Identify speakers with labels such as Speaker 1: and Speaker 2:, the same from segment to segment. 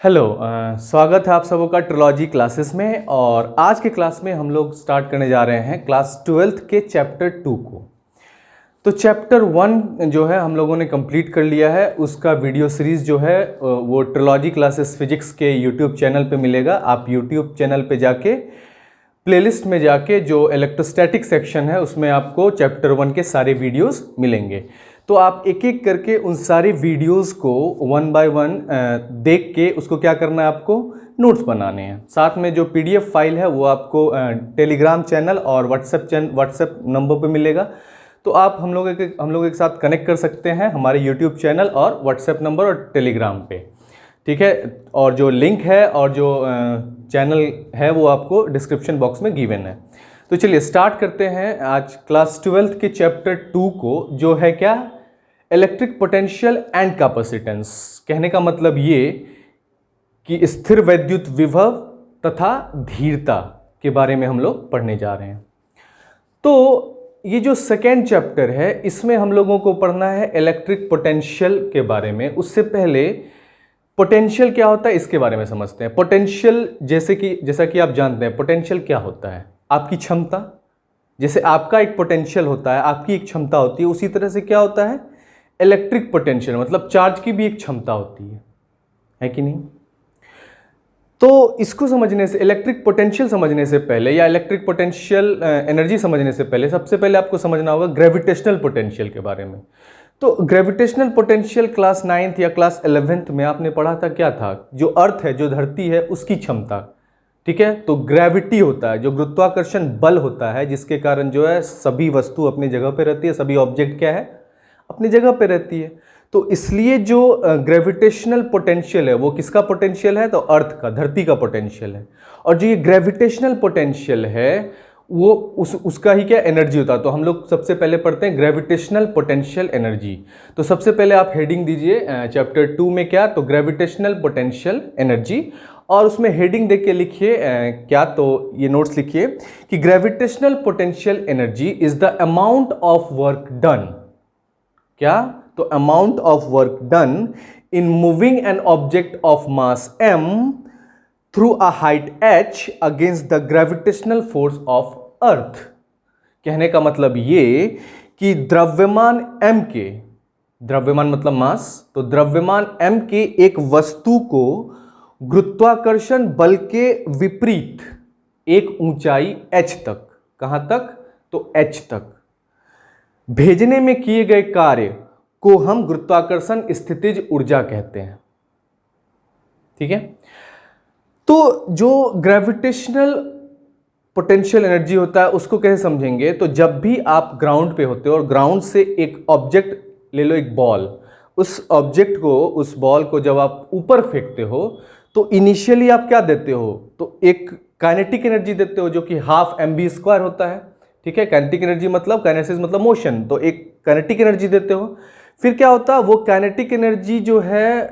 Speaker 1: Hello स्वागत है आप सबों का ट्रिलॉजी क्लासेस में। और आज के क्लास में हम लोग स्टार्ट करने जा रहे हैं क्लास 12th के चैप्टर 2 को। तो चैप्टर 1 जो है हम लोगों ने कंप्लीट कर लिया है। उसका वीडियो सीरीज़ जो है वो ट्रिलॉजी क्लासेस फिजिक्स के यूट्यूब चैनल पे मिलेगा। आप यूट्यूब चैनल पे जाके प्लेलिस्ट में जाके जो इलेक्ट्रोस्टैटिक सेक्शन है उसमें आपको चैप्टर 1 के सारे वीडियोस मिलेंगे। तो आप एक एक करके उन सारे वीडियोस को 1 बाय 1 देख के उसको क्या करना है, आपको नोट्स बनाने हैं। साथ में जो पीडीएफ फाइल है वो आपको टेलीग्राम चैनल और व्हाट्सएप नंबर पे मिलेगा। तो आप हम लोग के साथ कनेक्ट कर सकते हैं हमारे यूट्यूब चैनल और व्हाट्सएप नंबर और टेलीग्राम पे, ठीक है। और जो लिंक है और जो चैनल है वो आपको डिस्क्रिप्शन बॉक्स में गिवन है। तो चलिए स्टार्ट करते हैं आज क्लास 12th के चैप्टर 2 को, जो है क्या, इलेक्ट्रिक पोटेंशियल एंड कैपेसिटेंस। कहने का मतलब ये कि स्थिर वैद्युत विभव तथा धीरता के बारे में हम लोग पढ़ने जा रहे हैं। तो ये जो सेकेंड चैप्टर है इसमें हम लोगों को पढ़ना है इलेक्ट्रिक पोटेंशियल के बारे में। उससे पहले पोटेंशियल क्या होता है इसके बारे में समझते हैं। पोटेंशियल जैसा कि आप जानते हैं, पोटेंशियल क्या होता है, आपकी क्षमता। जैसे आपका एक पोटेंशियल होता है, आपकी एक क्षमता होती है, उसी तरह से क्या होता है इलेक्ट्रिक पोटेंशियल, मतलब चार्ज की भी एक क्षमता होती है कि नहीं। तो इसको समझने से, इलेक्ट्रिक पोटेंशियल समझने से पहले या इलेक्ट्रिक पोटेंशियल एनर्जी समझने से पहले सबसे पहले आपको समझना होगा ग्रेविटेशनल पोटेंशियल के बारे में। तो ग्रेविटेशनल पोटेंशियल क्लास 9th या क्लास 11th में आपने पढ़ा था। क्या था, जो अर्थ है, जो धरती है, उसकी क्षमता, ठीक है। तो ग्रेविटी होता है, जो गुरुत्वाकर्षण बल होता है, जिसके कारण जो है सभी वस्तु अपनी जगह पे रहती है, सभी ऑब्जेक्ट क्या है, अपनी जगह पे रहती है। तो इसलिए जो ग्रेविटेशनल पोटेंशियल है वो किसका पोटेंशियल है, तो अर्थ का, धरती का पोटेंशियल है। और जो ये ग्रेविटेशनल पोटेंशियल है वो उसका ही क्या एनर्जी होता है। तो हम लोग सबसे पहले पढ़ते हैं ग्रेविटेशनल पोटेंशियल एनर्जी। तो सबसे पहले आप हेडिंग दीजिए चैप्टर 2 में क्या, तो ग्रेविटेशनल पोटेंशियल एनर्जी, और उसमें हेडिंग देख के लिखिए क्या, तो ये नोट्स लिखिए कि gravitational potential energy is the amount of work done. क्या, तो amount of work done in moving an object of mass m through a height h against the gravitational force of earth. कहने का मतलब ये कि द्रव्यमान m के, द्रव्यमान मतलब मास, तो द्रव्यमान m के एक वस्तु को गुरुत्वाकर्षण बल के विपरीत एक ऊंचाई h तक, कहां तक, तो h तक भेजने में किए गए कार्य को हम गुरुत्वाकर्षण स्थितिज ऊर्जा कहते हैं, ठीक है। तो जो ग्रेविटेशनल पोटेंशियल एनर्जी होता है उसको कैसे समझेंगे, तो जब भी आप ग्राउंड पे होते हो और ग्राउंड से एक ऑब्जेक्ट ले लो, एक बॉल, उस ऑब्जेक्ट को, उस बॉल को जब आप ऊपर फेंकते हो तो इनिशियली आप क्या देते हो, तो एक काइनेटिक एनर्जी देते हो जो कि हाफ mv² होता है, ठीक है। काइनेटिक एनर्जी मतलब, काइनेसिस मतलब मोशन, तो एक काइनेटिक एनर्जी देते हो। फिर क्या होता है, वो काइनेटिक एनर्जी जो है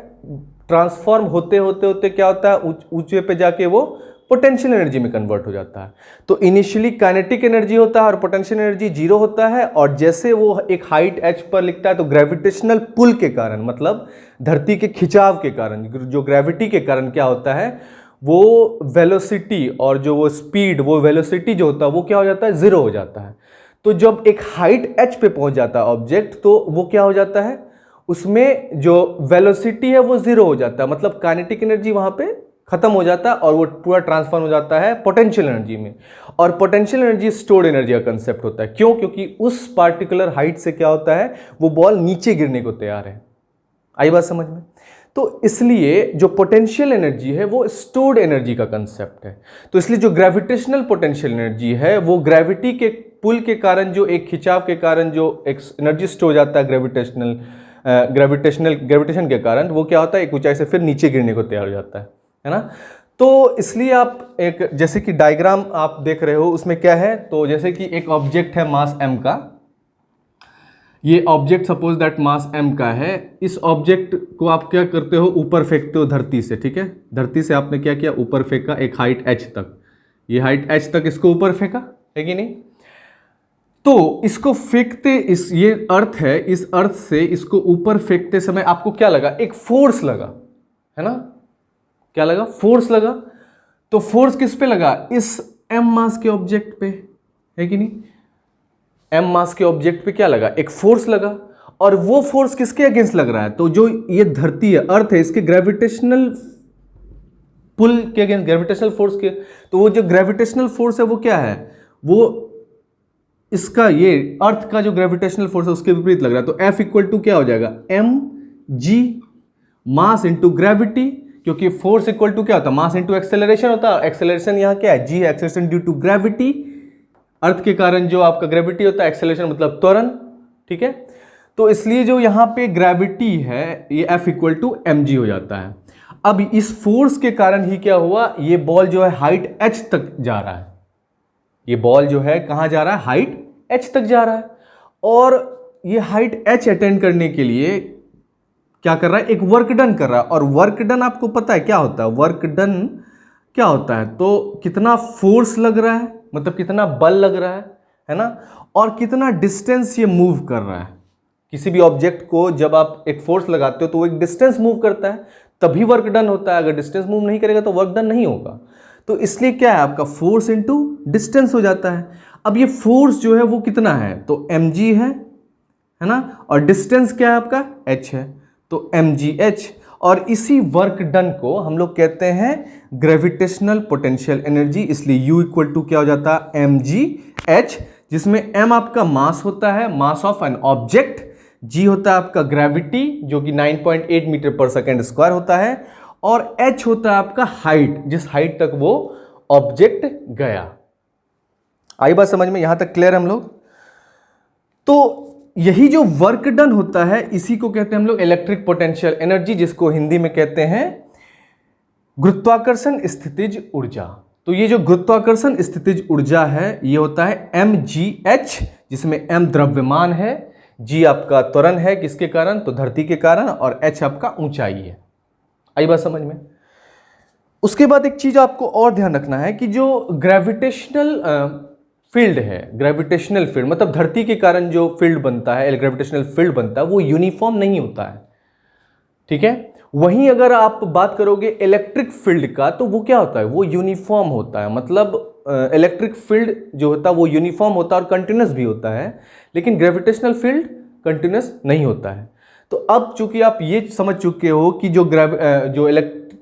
Speaker 1: ट्रांसफॉर्म होते होते होते क्या होता है, ऊंचे पे जाके वो पोटेंशियल एनर्जी में कन्वर्ट हो जाता है। तो इनिशियली काइनेटिक एनर्जी होता है और पोटेंशियल एनर्जी 0 होता है, और जैसे वो एक हाइट h पर लिखता है तो ग्रेविटेशनल पुल के कारण, मतलब धरती के खिंचाव के कारण, जो ग्रेविटी के कारण क्या होता है, वो वेलोसिटी और जो वो स्पीड, वो वेलोसिटी जो होता है वो क्या हो जाता है, 0 हो जाता है। तो जब एक हाइट h पे पहुंच जाता है ऑब्जेक्ट, तो वो क्या हो जाता है, उसमें जो वेलोसिटी है वो 0 हो जाता है, मतलब काइनेटिक एनर्जी वहां पे खत्म हो जाता है और वो पूरा ट्रांसफॉर्म हो जाता है पोटेंशियल एनर्जी में। और पोटेंशियल एनर्जी स्टोर्ड एनर्जी का कंसेप्ट होता है। क्यों, क्योंकि उस पार्टिकुलर हाइट से क्या होता है, वो बॉल नीचे गिरने को तैयार है। आई बात समझ में। तो इसलिए जो पोटेंशियल एनर्जी है वो स्टोर्ड एनर्जी का कंसेप्ट है। तो इसलिए जो ग्रेविटेशनल पोटेंशियल एनर्जी है वो ग्रेविटी के पुल के कारण, जो एक खिंचाव के कारण जो एक एनर्जी स्टोर हो जाता है ग्रेविटेशन के कारण, वो क्या होता है, एक ऊंचाई से फिर नीचे गिरने को तैयार हो जाता है ना। तो इसलिए आप एक, जैसे कि डायग्राम आप देख रहे हो उसमें क्या है, तो जैसे कि एक ऑब्जेक्ट है मास m का, ये object suppose that mass m का है। इस ऑब्जेक्ट को आप क्या करते हो, ऊपर फेंकते हो धरती से, ठीक है। धरती से आपने क्या किया, ऊपर फेंका एक हाइट h तक, ये हाइट h तक इसको ऊपर फेंका, है कि नहीं। तो इसको फेंकते, ये अर्थ है, इस अर्थ से इसको ऊपर फेंकते समय आपको क्या लगा, एक फोर्स लगा, है ना। क्या लगा, फोर्स लगा। तो फोर्स किस पे लगा, इस m मास के ऑब्जेक्ट पे, है कि नहीं। m मास के ऑब्जेक्ट पे क्या लगा, एक फोर्स लगा, और वो फोर्स किसके अगेंस्ट लग रहा है, तो जो ये धरती है, अर्थ है, इसके ग्रेविटेशनल पुल के अगेंस्ट, ग्रेविटेशनल फोर्स के। तो वो जो ग्रेविटेशनल फोर्स है वो क्या है, वो इसका, ये अर्थ का जो ग्रेविटेशनल फोर्स है उसके विपरीत लग रहा है। तो F इक्वल टू क्या हो जाएगा, mg मास इंटू ग्रेविटी, क्योंकि फोर्स इक्वल टू क्या होता है, मास इंटू एक्सेलरेशन होता है। एक्सेलरेशन यहाँ क्या है, g है, एक्सेलरेशन ड्यू टू ग्रेविटी, अर्थ के कारण जो आपका ग्रेविटी होता है, एक्सेलरेशन मतलब त्वरण, ठीक है। तो इसलिए जो यहाँ पे ग्रेविटी है ये F इक्वल टू mg हो जाता है। अब इस फोर्स के कारण ही क्या हुआ, ये बॉल जो है हाइट h तक जा रहा है, ये बॉल जो है कहां जा रहा है, हाइट h तक जा रहा है। और ये हाइट h अटेंड करने के लिए क्या कर रहा है, एक वर्क डन कर रहा है। और वर्क डन आपको पता है क्या होता है, वर्क डन क्या होता है, तो कितना फोर्स लग रहा है, मतलब कितना बल लग रहा है ना, और कितना डिस्टेंस ये मूव कर रहा है। किसी भी ऑब्जेक्ट को जब आप एक फोर्स लगाते हो तो वो एक डिस्टेंस मूव करता है, तभी वर्क डन होता है। अगर डिस्टेंस मूव नहीं करेगा तो वर्क डन नहीं होगा। तो इसलिए क्या है, आपका फोर्स इंटू डिस्टेंस हो जाता है। अब ये फोर्स जो है वो कितना है, तो mg है ना, और डिस्टेंस क्या है आपका, h है, तो mgh। और इसी वर्क डन को हम लोग कहते हैं ग्रेविटेशनल पोटेंशियल एनर्जी। इसलिए U इक्वल टू क्या हो जाता है, mgh, जिसमें m आपका मास होता है, mass of an object, g होता है आपका ग्रेविटी जो कि 9.8 मीटर पर सेकेंड स्क्वायर होता है, और h होता है आपका हाइट, जिस हाइट तक वो ऑब्जेक्ट गया। आई बात समझ में, यहां तक क्लियर हम लोग। तो यही जो वर्क डन होता है इसी को कहते हैं हम लोग इलेक्ट्रिक पोटेंशियल एनर्जी, जिसको हिंदी में कहते हैं गुरुत्वाकर्षण स्थितिज ऊर्जा। तो ये जो गुरुत्वाकर्षण स्थितिज ऊर्जा है ये होता है mgh, जिसमें m द्रव्यमान है, g आपका त्वरण है, किसके कारण, तो धरती के कारण, और h आपका ऊंचाई है। आई बात समझ में। उसके बाद एक चीज आपको और ध्यान रखना है कि जो ग्रेविटेशनल फील्ड है, ग्रेविटेशनल फील्ड मतलब धरती के कारण जो फील्ड बनता है, ग्रेविटेशनल फील्ड बनता है, वो यूनिफॉर्म नहीं होता है, ठीक है। वहीं अगर आप बात करोगे इलेक्ट्रिक फील्ड का तो वो क्या होता है, वो यूनिफॉर्म होता है। मतलब इलेक्ट्रिक फील्ड जो होता है वो यूनिफॉर्म होता है और कंटिन्यूस भी होता है, लेकिन ग्रेविटेशनल फील्ड कंटिन्यूस नहीं होता है। तो अब चूंकि आप ये समझ चुके हो कि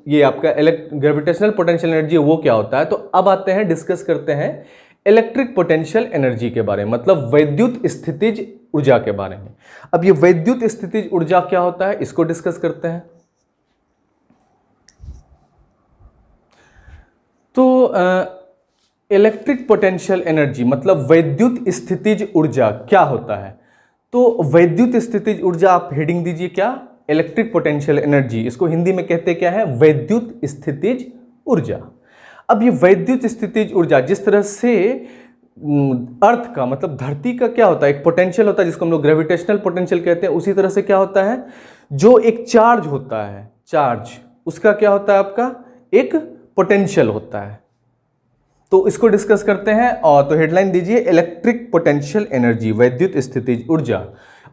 Speaker 1: ये आपका ग्रेविटेशनल पोटेंशियल एनर्जी वो क्या होता है, तो अब आते हैं, डिस्कस करते हैं इलेक्ट्रिक पोटेंशियल एनर्जी के बारे में, मतलब वैद्युत स्थितिज ऊर्जा के बारे में। अब ये वैद्युत स्थितिज ऊर्जा क्या होता है इसको डिस्कस करते हैं। तो इलेक्ट्रिक पोटेंशियल एनर्जी मतलब वैद्युत स्थितिज ऊर्जा क्या होता है। तो वैद्युत स्थितिज ऊर्जा आप हेडिंग दीजिए क्या, इलेक्ट्रिक पोटेंशियल एनर्जी, इसको हिंदी में कहते क्या है, वैद्युत स्थितिज ऊर्जा। अब ये वैद्युत स्थितिज ऊर्जा जिस तरह से अर्थ का मतलब धरती का क्या होता है, एक पोटेंशियल होता है जिसको हम लोग ग्रेविटेशनल पोटेंशियल कहते हैं, उसी तरह से क्या होता है, जो एक चार्ज होता है, चार्ज उसका क्या होता है, आपका एक पोटेंशियल होता है। तो इसको डिस्कस करते हैं। और तो हेडलाइन दीजिए इलेक्ट्रिक पोटेंशियल एनर्जी, वैद्युत स्थितिज ऊर्जा।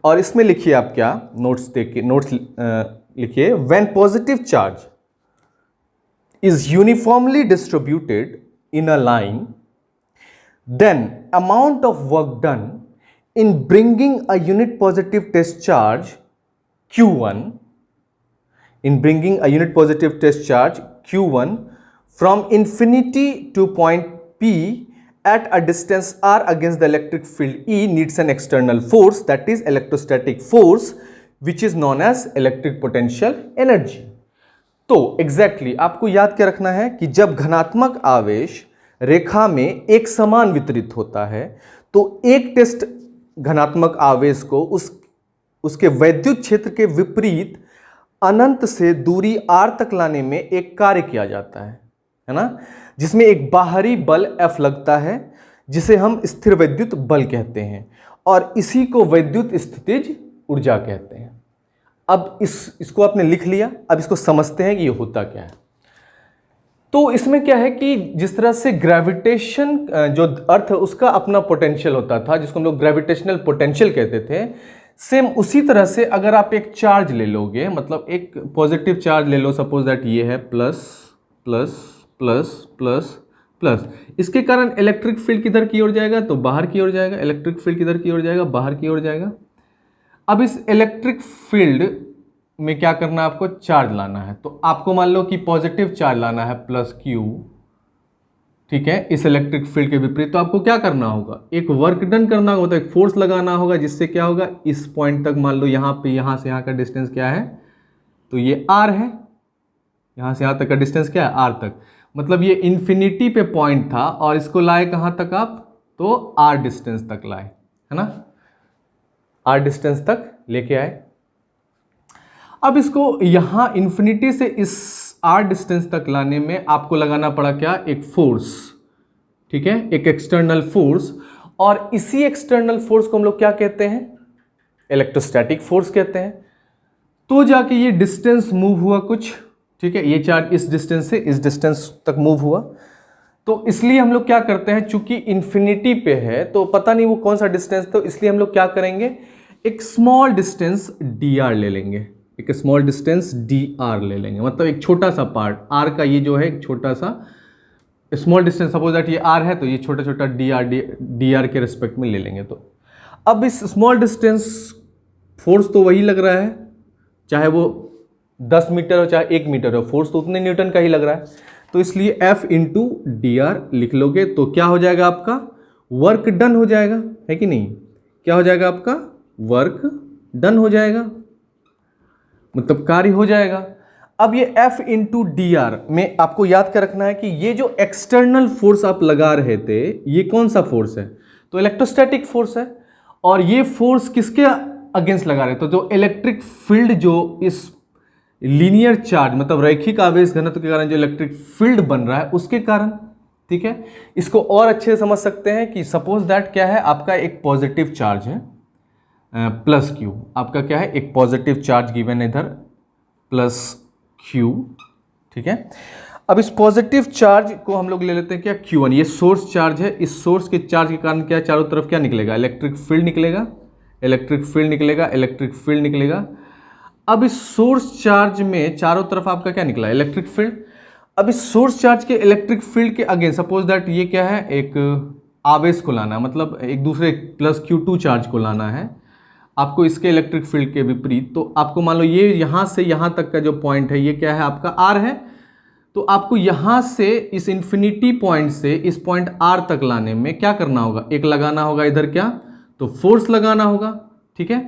Speaker 1: और इसमें लिखिए आप क्या, नोट्स देखिए, नोट्स लिखिए, when positive charge is uniformly distributed in a line, then amount of work done in bringing a unit positive test charge Q1 from infinity to point P at a distance r against the electric field E needs an external force, that is electrostatic force, which is known as electric potential energy। तो exactly आपको याद क्या रखना है कि जब धनात्मक आवेश रेखा में एक समान वितरित होता है तो एक टेस्ट धनात्मक आवेश को उसके वैद्युत क्षेत्र के विपरीत अनंत से दूरी r तक लाने में एक कार्य किया जाता है ना, जिसमें एक बाहरी बल F लगता है जिसे हम स्थिर वैद्युत बल कहते हैं, और इसी को वैद्युत स्थितिज ऊर्जा कहते हैं। अब इसको आपने लिख लिया, अब इसको समझते हैं कि ये होता क्या है। तो इसमें क्या है कि जिस तरह से ग्रेविटेशन जो अर्थ है उसका अपना पोटेंशियल होता था जिसको हम लोग ग्रेविटेशनल पोटेंशियल कहते थे, सेम उसी तरह से अगर आप एक चार्ज ले लोगे, मतलब एक पॉजिटिव चार्ज ले लो, सपोज दैट ये है plus plus plus plus plus. इसके कारण इलेक्ट्रिक फील्ड किधर की ओर जाएगा, तो बाहर की ओर जाएगा। इलेक्ट्रिक फील्ड किधर की ओर जाएगा, बाहर की ओर जाएगा। अब इस इलेक्ट्रिक फील्ड में क्या करना है, आपको चार्ज लाना है। तो आपको मान लो कि पॉजिटिव चार्ज लाना है प्लस क्यू, ठीक है, इस इलेक्ट्रिक फील्ड के विपरीत। तो आपको क्या करना होगा, एक वर्क डन करना होगा, तो एक फोर्स लगाना होगा, जिससे क्या होगा, इस पॉइंट तक मान लो यहाँ पे, यहाँ से यहाँ का डिस्टेंस क्या है, तो ये आर है। यहाँ से यहाँ तक का डिस्टेंस क्या है, आर तक। मतलब ये इन्फिनिटी पे पॉइंट था और इसको लाए कहाँ तक आप, तो आर डिस्टेंस तक लाए, है ना, आर डिस्टेंस तक लेके आए। अब इसको यहाँ इन्फिनिटी से इस आर डिस्टेंस तक लाने में आपको लगाना पड़ा क्या, एक फोर्स, ठीक है, एक एक्सटर्नल फोर्स। और इसी एक्सटर्नल फोर्स को हम लोग क्या कहते हैं, इलेक्ट्रोस्टैटिक फोर्स कहते हैं। तो जाके ये डिस्टेंस मूव हुआ कुछ, ठीक है, ये चार्ज इस डिस्टेंस से इस डिस्टेंस तक मूव हुआ। तो इसलिए हम लोग क्या करते हैं, चूंकि इन्फिनिटी पे है तो पता नहीं वो कौन सा डिस्टेंस, तो इसलिए हम लोग क्या करेंगे, एक स्मॉल डिस्टेंस डी आर ले लेंगे, एक स्मॉल डिस्टेंस डी आर ले लेंगे। मतलब एक छोटा सा पार्ट आर का, ये जो है एक छोटा सा स्मॉल डिस्टेंस, सपोज दैट ये आर है, तो ये छोटा छोटा डी आर के रिस्पेक्ट में ले लेंगे। तो अब इस स्मॉल डिस्टेंस फोर्स तो वही लग रहा है, चाहे वो 10 मीटर हो चाहे 1 मीटर हो, फोर्स तो उतने न्यूटन का ही लग रहा है। तो इसलिए F इंटू डी आर लिख लोगे तो क्या हो जाएगा, आपका वर्क डन हो जाएगा, है कि नहीं, क्या हो जाएगा, आपका वर्क डन हो जाएगा, मतलब कार्य हो जाएगा। अब ये F इंटू डी आर में आपको याद कर रखना है कि ये जो एक्सटर्नल फोर्स आप लगा रहे थे, ये कौन सा फोर्स है, तो इलेक्ट्रोस्टैटिक फोर्स है। और ये फोर्स किसके अगेंस्ट लगा रहे, तो जो इलेक्ट्रिक फील्ड जो इस लीनियर चार्ज मतलब रैखिक आवेश घनत्व के कारण जो इलेक्ट्रिक फील्ड बन रहा है उसके कारण, ठीक है। इसको और अच्छे से समझ सकते हैं कि सपोज दैट क्या है, आपका एक पॉजिटिव चार्ज है प्लस क्यू, आपका क्या है, एक पॉजिटिव चार्ज गिवन है इधर प्लस क्यू, ठीक है। अब इस पॉजिटिव चार्ज को हम लोग ले लेते हैं क्या, Q1, ये सोर्स चार्ज है। इस सोर्स के चार्ज के कारण क्या, चारों तरफ क्या निकलेगा, इलेक्ट्रिक फील्ड निकलेगा, इलेक्ट्रिक फील्ड निकलेगा, इलेक्ट्रिक फील्ड निकलेगा। अब इस सोर्स चार्ज में चारों तरफ आपका क्या निकला, इलेक्ट्रिक फील्ड। अब इस सोर्स चार्ज के इलेक्ट्रिक फील्ड के अगेंस्ट सपोज दैट ये क्या है, एक आवेश को लाना है, मतलब एक दूसरे प्लस Q2 चार्ज को लाना है आपको इसके इलेक्ट्रिक फील्ड के विपरीत। तो आपको मान लो ये यहाँ से यहाँ तक का जो पॉइंट है, ये क्या है, आपका R है। तो आपको यहाँ से इस इन्फिनिटी पॉइंट से इस पॉइंट R तक लाने में क्या करना होगा, एक लगाना होगा इधर क्या, तो फोर्स लगाना होगा, ठीक है।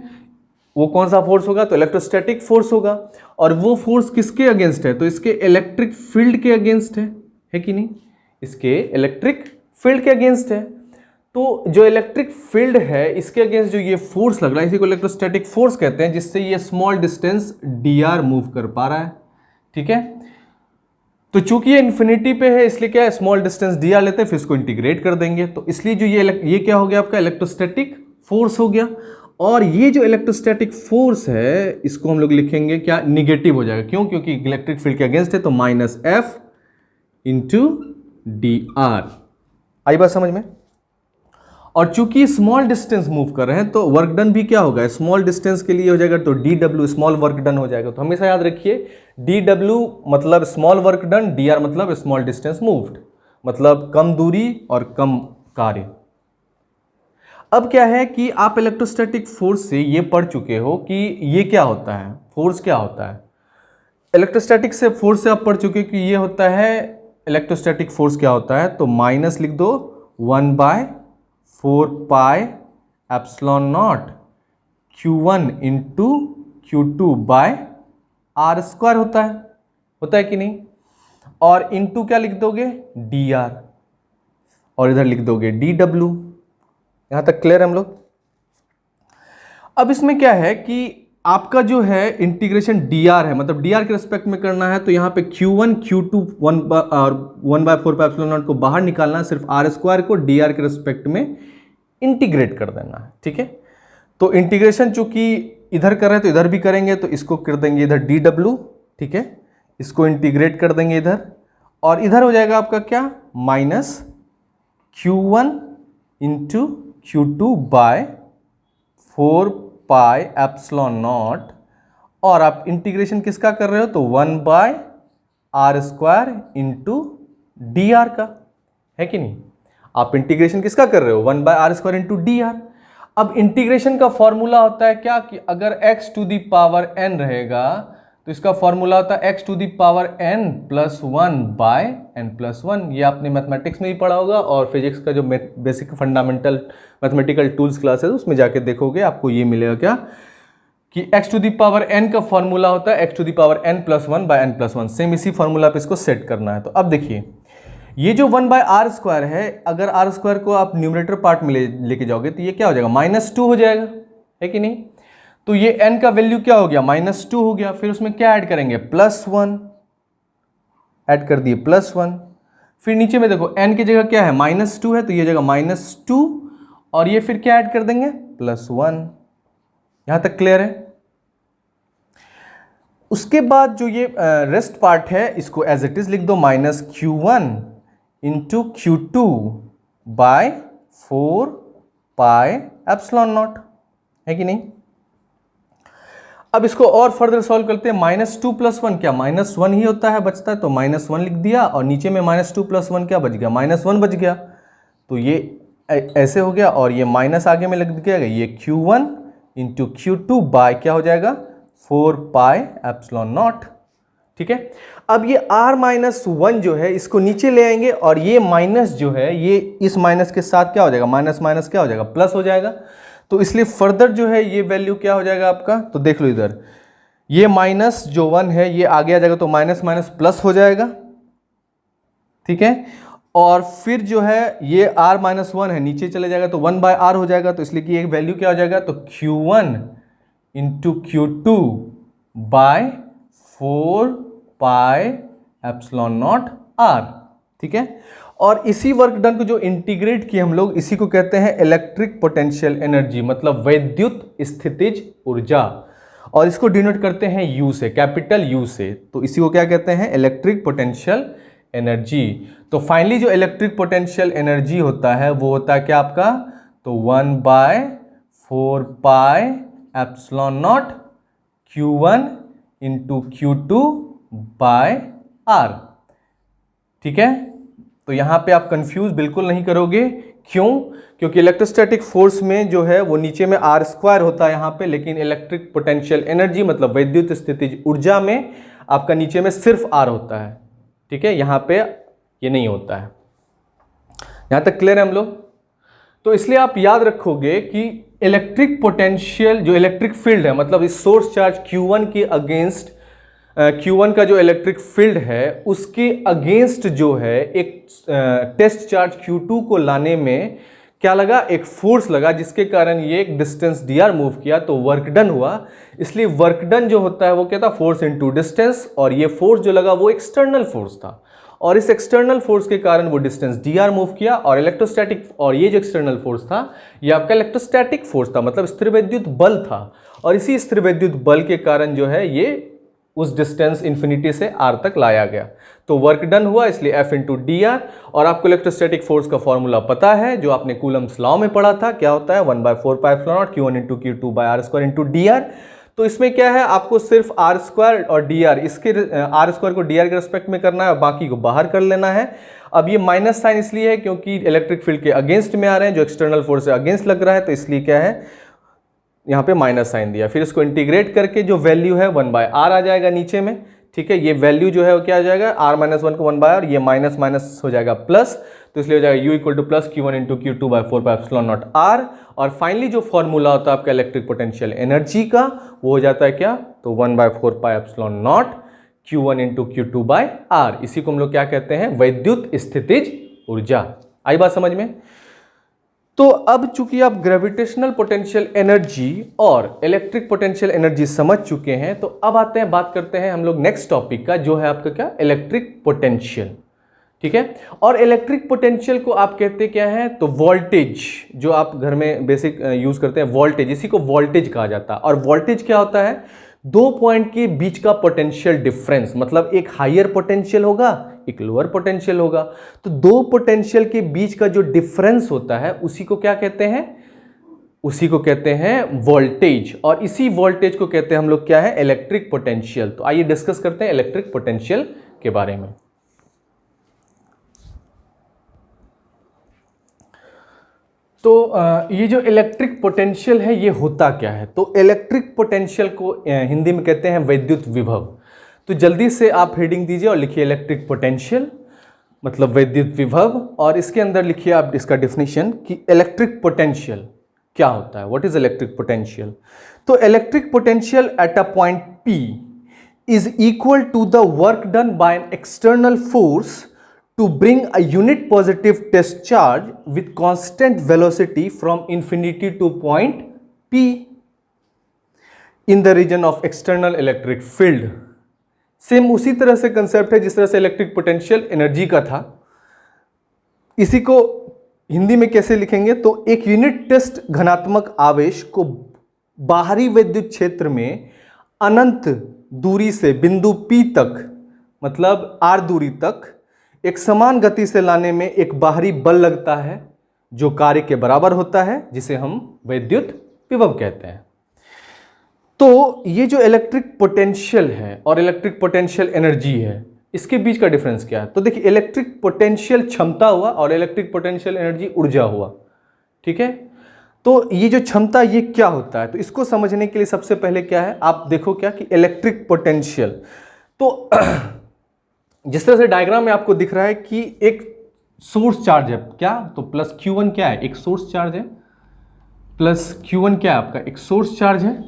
Speaker 1: वो कौन सा फोर्स होगा, तो इलेक्ट्रोस्टैटिक फोर्स होगा। और वो फोर्स किसके अगेंस्ट है, तो इसके इलेक्ट्रिक फील्ड के अगेंस्ट है कि नहीं, इसके इलेक्ट्रिक फील्ड के अगेंस्ट है। तो जो इलेक्ट्रिक फील्ड है इसके अगेंस्ट जो ये फोर्स लग रहा है, इसी को इलेक्ट्रोस्टैटिक फोर्स कहते हैं, जिससे ये small distance D R move कर पा रहा है, ठीक है। तो चूंकि ये इन्फिनिटी पे है इसलिए क्या है, स्मॉल डिस्टेंस डी आर लेते हैं, फिर इसको इंटीग्रेट कर देंगे। तो इसलिए जो ये क्या हो गया, आपका इलेक्ट्रोस्टैटिक फोर्स हो गया। और ये जो इलेक्ट्रोस्टैटिक फोर्स है इसको हम लोग लिखेंगे क्या, निगेटिव हो जाएगा। क्यों, क्योंकि इलेक्ट्रिक फील्ड के अगेंस्ट है, तो minus F into D R. आई बात समझ में। और चूंकि स्मॉल डिस्टेंस मूव कर रहे हैं तो वर्क डन भी क्या होगा, स्मॉल डिस्टेंस के लिए हो जाएगा, तो D W small work done हो जाएगा। तो हमेशा याद रखिए डी डब्ल्यू मतलब small work done, D R मतलब स्मॉल डिस्टेंस मूव्ड, मतलब कम दूरी और कम कार्य। अब क्या है कि आप इलेक्ट्रोस्टैटिक फोर्स से ये पढ़ चुके हो कि ये क्या होता है, फोर्स क्या होता है। इलेक्ट्रोस्टैटिक से फोर्स से आप पढ़ चुके कि ये होता है, इलेक्ट्रोस्टैटिक फोर्स क्या होता है, तो माइनस लिख दो 1/4 pi epsilon naught Q1 into Q2 by R square होता है कि नहीं। और इंटू क्या लिख दोगे, डी आर, और इधर लिख दोगे डी डब्ल्यू। यहां तक क्लियर है हम लोग। अब इसमें क्या है कि आपका जो है इंटीग्रेशन dr है, मतलब dr के रिस्पेक्ट में करना है, तो यहाँ पे Q1 Q2 1/4 pi epsilon not को बाहर निकालना है, सिर्फ आर स्क्वायर को dr के रिस्पेक्ट में इंटीग्रेट कर देना है, ठीक है। तो इंटीग्रेशन चूंकि इधर कर रहे हैं तो इधर भी करेंगे, तो इसको कर देंगे इधर dw, ठीक है, इसको इंटीग्रेट कर देंगे इधर, और इधर हो जाएगा आपका क्या, minus Q1 into Q2 by 4 pi epsilon naught, और आप इंटीग्रेशन किसका कर रहे हो, तो 1/4 R square into D R का, है कि नहीं। आप इंटीग्रेशन किसका कर रहे हो, 1 by R square into D R. अब इंटीग्रेशन का फॉर्मूला होता है क्या कि अगर x to the power n रहेगा तो इसका फॉर्मूला होता है x to the power n plus 1 by n plus 1। ये आपने मैथमेटिक्स में ही पढ़ा होगा और फिजिक्स का जो basic fundamental mathematical tools class है उसमें जाके देखोगे आपको ये मिलेगा क्या कि x to the power n का फॉर्मूला होता है x to the power n plus 1 by n plus 1। Same इसी फॉर्मूला पे इसको सेट करना है। तो अब देखिए ये जो 1 बाय आर स्क्वायर है, अगर आर स्क्वायर को आप न्यूमरेटर पार्ट में लेके जाओगे तो ये क्या हो जाएगा, -2 हो जाएगा, है कि नहीं। तो ये n का वैल्यू क्या हो गया, -2 हो गया। फिर उसमें क्या ऐड करेंगे, +1 ऐड कर दिए, +1। फिर नीचे में देखो n की जगह क्या है, -2 है तो ये जगह -2 और ये फिर क्या ऐड कर देंगे, +1। यहां तक क्लियर है। उसके बाद जो ये रेस्ट पार्ट है इसको एज इट इज लिख दो, -q1 into Q2 by 4 pi epsilon naught, है कि नहीं। अब इसको और फर्दर सॉल्व करते हैं। -2 + 1 क्या, -1 ही होता है, बचता है तो -1 लिख दिया और नीचे में -2 + 1 क्या बच गया, -1 बच गया। तो ये ऐसे हो गया और ये माइनस आगे में लग गया, ये Q1 इंटू Q2 बाय क्या हो जाएगा, 4 पाई एप्सिलॉन नॉट, ठीक है। अब ये r-1 जो है इसको नीचे ले आएंगे और ये माइनस जो है ये इस माइनस के साथ क्या हो जाएगा, माइनस माइनस क्या हो जाएगा, प्लस हो जाएगा। तो इसलिए फर्दर जो है ये वैल्यू क्या हो जाएगा आपका, तो देख लो इधर ये माइनस जो 1 है ये आगे आ जाएगा तो माइनस माइनस प्लस हो जाएगा, ठीक है। और फिर जो है ये r-1 है नीचे चले जाएगा तो 1 बाय आर हो जाएगा। तो इसलिए कि एक वैल्यू क्या हो जाएगा, तो Q1 into Q2 by 4 pi epsilon naught R, ठीक है। और इसी वर्क डन को जो इंटीग्रेट किए हम लोग, इसी को कहते हैं इलेक्ट्रिक पोटेंशियल एनर्जी, मतलब वैद्युत स्थितिज ऊर्जा। और इसको डिनोट करते हैं U से, कैपिटल U से। तो इसी को क्या कहते हैं, इलेक्ट्रिक पोटेंशियल एनर्जी। तो फाइनली जो इलेक्ट्रिक पोटेंशियल एनर्जी होता है वो होता है क्या आपका, तो 1 by 4 pi epsilon naught Q1 into Q2 by R, ठीक है। तो यहां पे आप कंफ्यूज बिल्कुल नहीं करोगे, क्यों, क्योंकि इलेक्ट्रोस्टैटिक फोर्स में जो है वो नीचे में आर स्क्वायर होता है यहां पे, लेकिन इलेक्ट्रिक पोटेंशियल एनर्जी मतलब वैद्युत स्थितिज ऊर्जा में आपका नीचे में सिर्फ आर होता है, ठीक है। यहां पे ये नहीं होता है। यहां तक क्लियर है हम लोग। तो इसलिए आप याद रखोगे कि इलेक्ट्रिक पोटेंशियल जो इलेक्ट्रिक फील्ड है, मतलब इस सोर्स चार्ज Q1 के अगेंस्ट Q1 का जो इलेक्ट्रिक फील्ड है उसके अगेंस्ट जो है एक टेस्ट चार्ज Q2 को लाने में क्या लगा, एक फोर्स लगा, जिसके कारण ये एक डिस्टेंस dr मूव किया तो वर्क डन हुआ। इसलिए वर्क डन जो होता है वो क्या था, फोर्स इनटू डिस्टेंस, और ये फोर्स जो लगा वो एक्सटर्नल फोर्स था और इस एक्सटर्नल फोर्स के कारण वो डिस्टेंस dr मूव किया। और इलेक्ट्रोस्टैटिक, और ये जो एक्सटर्नल फोर्स था ये आपका इलेक्ट्रोस्टैटिक फोर्स था, मतलब स्थिरवैद्युत बल था। और इसी स्थिरवैद्युत बल के कारण जो है ये उस डिस्टेंस इन्फिनिटी से r तक लाया गया, तो वर्क डन हुआ, इसलिए F इंटू डी आर। और आपको इलेक्ट्रोस्टैटिक फोर्स का फॉर्मूला पता है जो आपने कूलम्स लॉ में पढ़ा था, क्या होता है, 1 by 4 pi epsilon naught Q1 into Q2 by R square into D R. तो इसमें क्या है, आपको सिर्फ आर स्क्वायर और डी आर, इसके आर स्क्वायर को डी आर के रिस्पेक्ट में करना है और बाकी को बाहर कर लेना है। अब ये माइनस साइन इसलिए है क्योंकि इलेक्ट्रिक फील्ड के अगेंस्ट में आ रहे हैं, जो एक्सटर्नल फोर्स से अगेंस्ट लग रहा है, तो इसलिए क्या है यहाँ पे माइनस साइन दिया। फिर इसको इंटीग्रेट करके जो वैल्यू है 1 बाय आर आ जाएगा नीचे में, ठीक है। ये वैल्यू जो है वो क्या आ जाएगा, r-1 को 1 बाय आर, ये माइनस माइनस हो जाएगा प्लस, तो इसलिए हो जाएगा u equal to plus Q1 into Q2 by 4 pi epsilon naught r। और फाइनली जो फॉर्मूला होता है आपका इलेक्ट्रिक पोटेंशियल एनर्जी का वो हो जाता है क्या, तो 1 by 4 pi epsilon naught Q1 into Q2 by r। इसी को हम लोग क्या कहते हैं, वैद्युत स्थितिज ऊर्जा। आई बात समझ में। तो अब चूंकि आप ग्रेविटेशनल पोटेंशियल एनर्जी और इलेक्ट्रिक पोटेंशियल एनर्जी समझ चुके हैं, तो अब आते हैं, बात करते हैं हम लोग नेक्स्ट टॉपिक का, जो है आपका क्या, इलेक्ट्रिक पोटेंशियल, ठीक है। और इलेक्ट्रिक पोटेंशियल को आप कहते क्या है, तो वोल्टेज, जो आप घर में बेसिक यूज करते हैं वोल्टेज, इसी को वोल्टेज कहा जाता है। और वोल्टेज क्या होता है, दो पॉइंट के बीच का पोटेंशियल डिफरेंस, मतलब एक हायर पोटेंशियल होगा एक लोअर पोटेंशियल होगा, तो दो पोटेंशियल के बीच का जो डिफरेंस होता है उसी को क्या कहते हैं, उसी को कहते हैं वोल्टेज। और इसी वोल्टेज को कहते हैं हम लोग क्या है, इलेक्ट्रिक पोटेंशियल। तो आइए डिस्कस करते हैं इलेक्ट्रिक पोटेंशियल के बारे में। तो ये जो इलेक्ट्रिक पोटेंशियल है ये होता क्या है? तो इलेक्ट्रिक पोटेंशियल को हिंदी में कहते हैं वैद्युत विभव। तो जल्दी से आप हेडिंग दीजिए और लिखिए इलेक्ट्रिक पोटेंशियल मतलब वैद्युत विभव, और इसके अंदर लिखिए आप इसका डेफिनेशन कि इलेक्ट्रिक पोटेंशियल क्या होता है, व्हाट इज इलेक्ट्रिक पोटेंशियल। तो electric potential at a point P is equal to the work done by an external force to bring a unit positive test charge with constant velocity from infinity to point P in the region of external electric field। Same उसी तरह से concept है जिस तरह से electric potential energy का था। इसी को हिंदी में कैसे लिखेंगे? तो एक यूनिट टेस्ट घनात्मक आवेश को बाहरी विद्युत क्षेत्र में अनंत दूरी से बिंदु P तक मतलब r दूरी तक एक समान गति से लाने में एक बाहरी बल लगता है जो कार्य के बराबर होता है, जिसे हम वैद्युत विभव कहते हैं। तो ये जो इलेक्ट्रिक पोटेंशियल है और इलेक्ट्रिक पोटेंशियल एनर्जी है, इसके बीच का डिफरेंस क्या है? तो देखिए, इलेक्ट्रिक पोटेंशियल क्षमता हुआ और इलेक्ट्रिक पोटेंशियल एनर्जी ऊर्जा हुआ, ठीक है। तो ये जो क्षमता ये क्या होता है? तो इसको समझने के लिए सबसे पहले क्या है, आप देखो क्या कि इलेक्ट्रिक पोटेंशियल, तो जिस तरह से डायग्राम में आपको दिख रहा है कि एक सोर्स चार्ज है क्या, तो प्लस Q1 क्या है, एक सोर्स चार्ज है, प्लस Q1 क्या है आपका, एक सोर्स चार्ज है।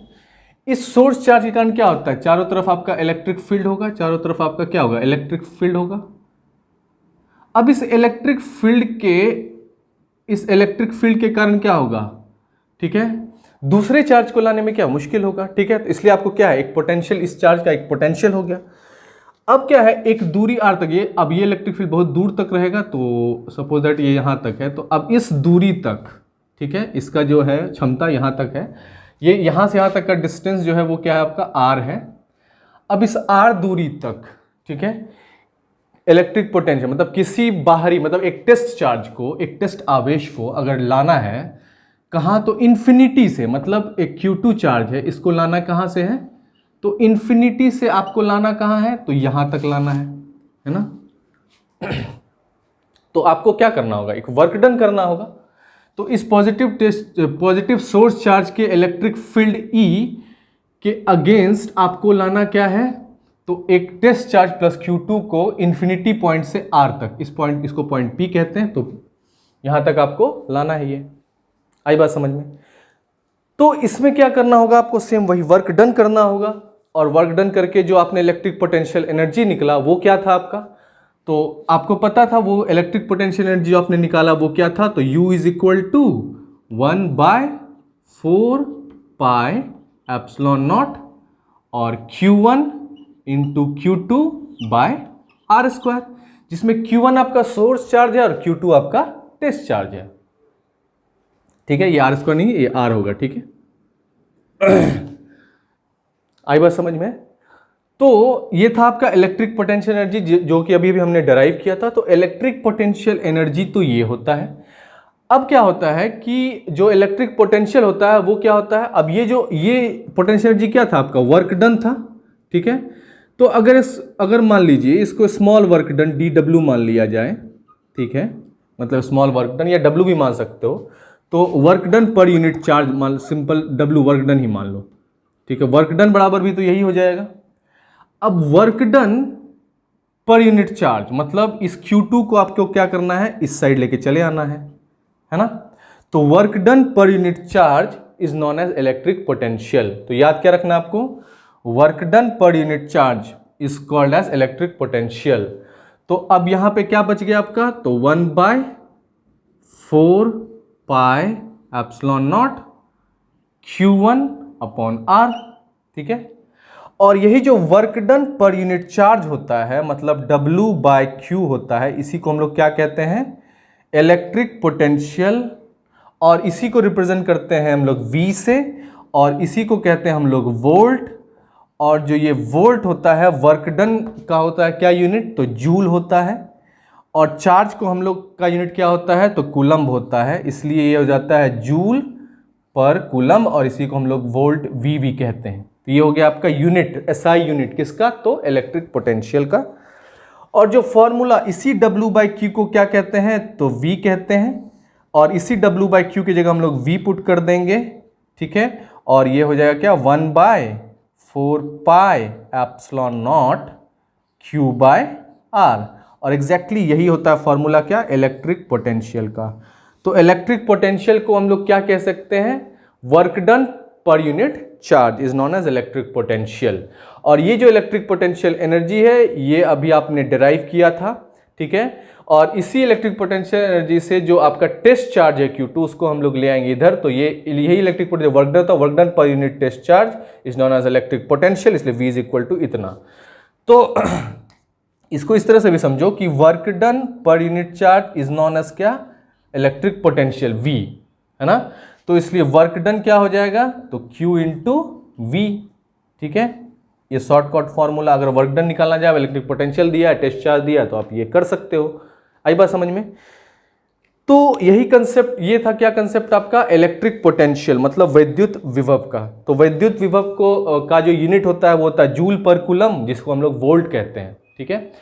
Speaker 1: इस सोर्स चार्ज के कारण क्या होता है, चारों तरफ आपका इलेक्ट्रिक फील्ड होगा, चारों तरफ आपका क्या होगा, इलेक्ट्रिक फील्ड होगा। अब इस इलेक्ट्रिक फील्ड के कारण क्या होगा, ठीक है, दूसरे चार्ज को लाने में क्या मुश्किल होगा, ठीक है। तो इसलिए आपको क्या है, एक पोटेंशियल, इस चार्ज का एक पोटेंशियल हो गया। अब क्या है, एक दूरी r तक, ये अब ये इलेक्ट्रिक फील्ड बहुत दूर तक रहेगा, तो सपोज दैट ये यहाँ तक है, तो अब इस दूरी तक, ठीक है, इसका जो है क्षमता यहाँ तक है, ये यहाँ से यहाँ तक का डिस्टेंस जो है वो क्या है आपका r है। अब इस r दूरी तक, ठीक है, इलेक्ट्रिक पोटेंशियल मतलब किसी बाहरी मतलब एक टेस्ट चार्ज को, एक टेस्ट आवेश को अगर लाना है कहाँ, तो इन्फिनिटी से, मतलब एक Q2 चार्ज है, इसको लाना कहाँ से है, तो इन्फिनिटी से आपको लाना कहाँ है, तो यहां तक लाना है ना। तो आपको क्या करना होगा, एक वर्क डन करना होगा। तो इस पॉजिटिव सोर्स चार्ज के इलेक्ट्रिक फील्ड E के अगेंस्ट आपको लाना क्या है, तो एक टेस्ट चार्ज प्लस Q2 को इन्फिनिटी पॉइंट से R तक, इसको पॉइंट P कहते हैं, तो यहां तक आपको लाना है। ये आई बात समझ में? तो इसमें क्या करना होगा आपको, सेम वही वर्क डन करना होगा, और वर्क डन करके जो आपने इलेक्ट्रिक पोटेंशियल एनर्जी निकला वो क्या था आपका, तो आपको पता था वो इलेक्ट्रिक पोटेंशियल एनर्जी आपने निकाला वो क्या था, तो U is equal to 1/4 pi epsilon naught और Q1 into Q2 by R square, जिसमें Q1 आपका सोर्स चार्ज है और Q2 आपका टेस्ट चार्ज है, ठीक है। ये R स्क्वायर नहीं, ये R होगा, ठीक है। आई बात समझ में? तो ये था आपका इलेक्ट्रिक पोटेंशियल एनर्जी जो कि अभी भी हमने डराइव किया था। तो इलेक्ट्रिक पोटेंशियल एनर्जी तो ये होता है। अब क्या होता है कि जो इलेक्ट्रिक पोटेंशियल होता है वो क्या होता है, अब ये पोटेंशियल एनर्जी क्या था आपका, वर्क डन था, ठीक है। तो अगर मान लीजिए इसको स्मॉल वर्क डन DW मान लिया जाए, ठीक है, मतलब स्मॉल वर्क डन या W भी मान सकते हो, तो work done per unit charge मान, सिंपल W वर्क डन ही मान लो, ठीक है। वर्क डन बराबर भी तो यही हो जाएगा। अब work done per unit charge मतलब इस Q2 को आपको क्या करना है, इस साइड लेके चले आना है ना। तो work done per unit charge is known as electric potential. तो याद क्या रखना आपको, work done per unit charge is called as electric potential. तो अब यहां पे क्या बच गया आपका, तो 1/4 pi epsilon naught Q1 upon R, ठीक है। और यही जो work done per unit charge होता है मतलब W/Q होता है, इसी को हम लोग क्या कहते हैं, इलेक्ट्रिक पोटेंशियल, और इसी को रिप्रेजेंट करते हैं हम लोग V से, और इसी को कहते हैं हम लोग वोल्ट। और जो ये वोल्ट होता है वर्क डन का होता है क्या यूनिट, तो जूल होता है, और चार्ज को हम लोग का यूनिट क्या होता है, तो कूलम्ब होता है, इसलिए ये हो जाता है जूल पर कूलम्ब, और इसी को हम लोग वोल्ट V भी कहते हैं। तो ये हो गया आपका यूनिट, SI यूनिट किसका, तो इलेक्ट्रिक पोटेंशियल का। और जो फॉर्मूला इसी W/Q को क्या कहते हैं, तो V कहते हैं, और इसी W/Q की जगह हम लोग V पुट कर देंगे, ठीक है, और ये हो जाएगा क्या 1/4 पाई एप्सिलॉन नॉट Q/R। और एग्जैक्टली यही होता है फॉर्मूला क्या, इलेक्ट्रिक पोटेंशियल का। तो इलेक्ट्रिक पोटेंशियल को हम लोग क्या कह सकते हैं, work done per unit charge is known as electric potential. और ये जो इलेक्ट्रिक पोटेंशियल एनर्जी है ये अभी आपने डिराइव किया था, ठीक है, और इसी इलेक्ट्रिक पोटेंशियल एनर्जी से जो आपका टेस्ट चार्ज है Q2 उसको हम लोग ले आएंगे इधर। तो ये यही इलेक्ट्रिक पोटेंशियल वर्क डन था, work done per unit test charge is known as electric potential, इसलिए V इज इक्वल टू इतना। तो इसको इस तरह से भी समझो कि work done per unit charge is known as क्या, इलेक्ट्रिक पोटेंशियल V, है ना। तो इसलिए वर्क डन क्या हो जाएगा, तो Q इंटू V, ठीक है। ये शॉर्टकट फॉर्मूला, अगर वर्क डन निकालना जाए, इलेक्ट्रिक पोटेंशियल दिया है, टेस्ट चार्ज दिया, तो आप ये कर सकते हो। आई बात समझ में। तो यही कंसेप्ट, ये था क्या कंसेप्ट आपका, इलेक्ट्रिक पोटेंशियल मतलब वैद्युत विभव का। तो वैद्युत विभव को का जो यूनिट होता है वो होता है जूल पर कूलम, जिसको हम लोग वोल्ट कहते हैं, ठीक है।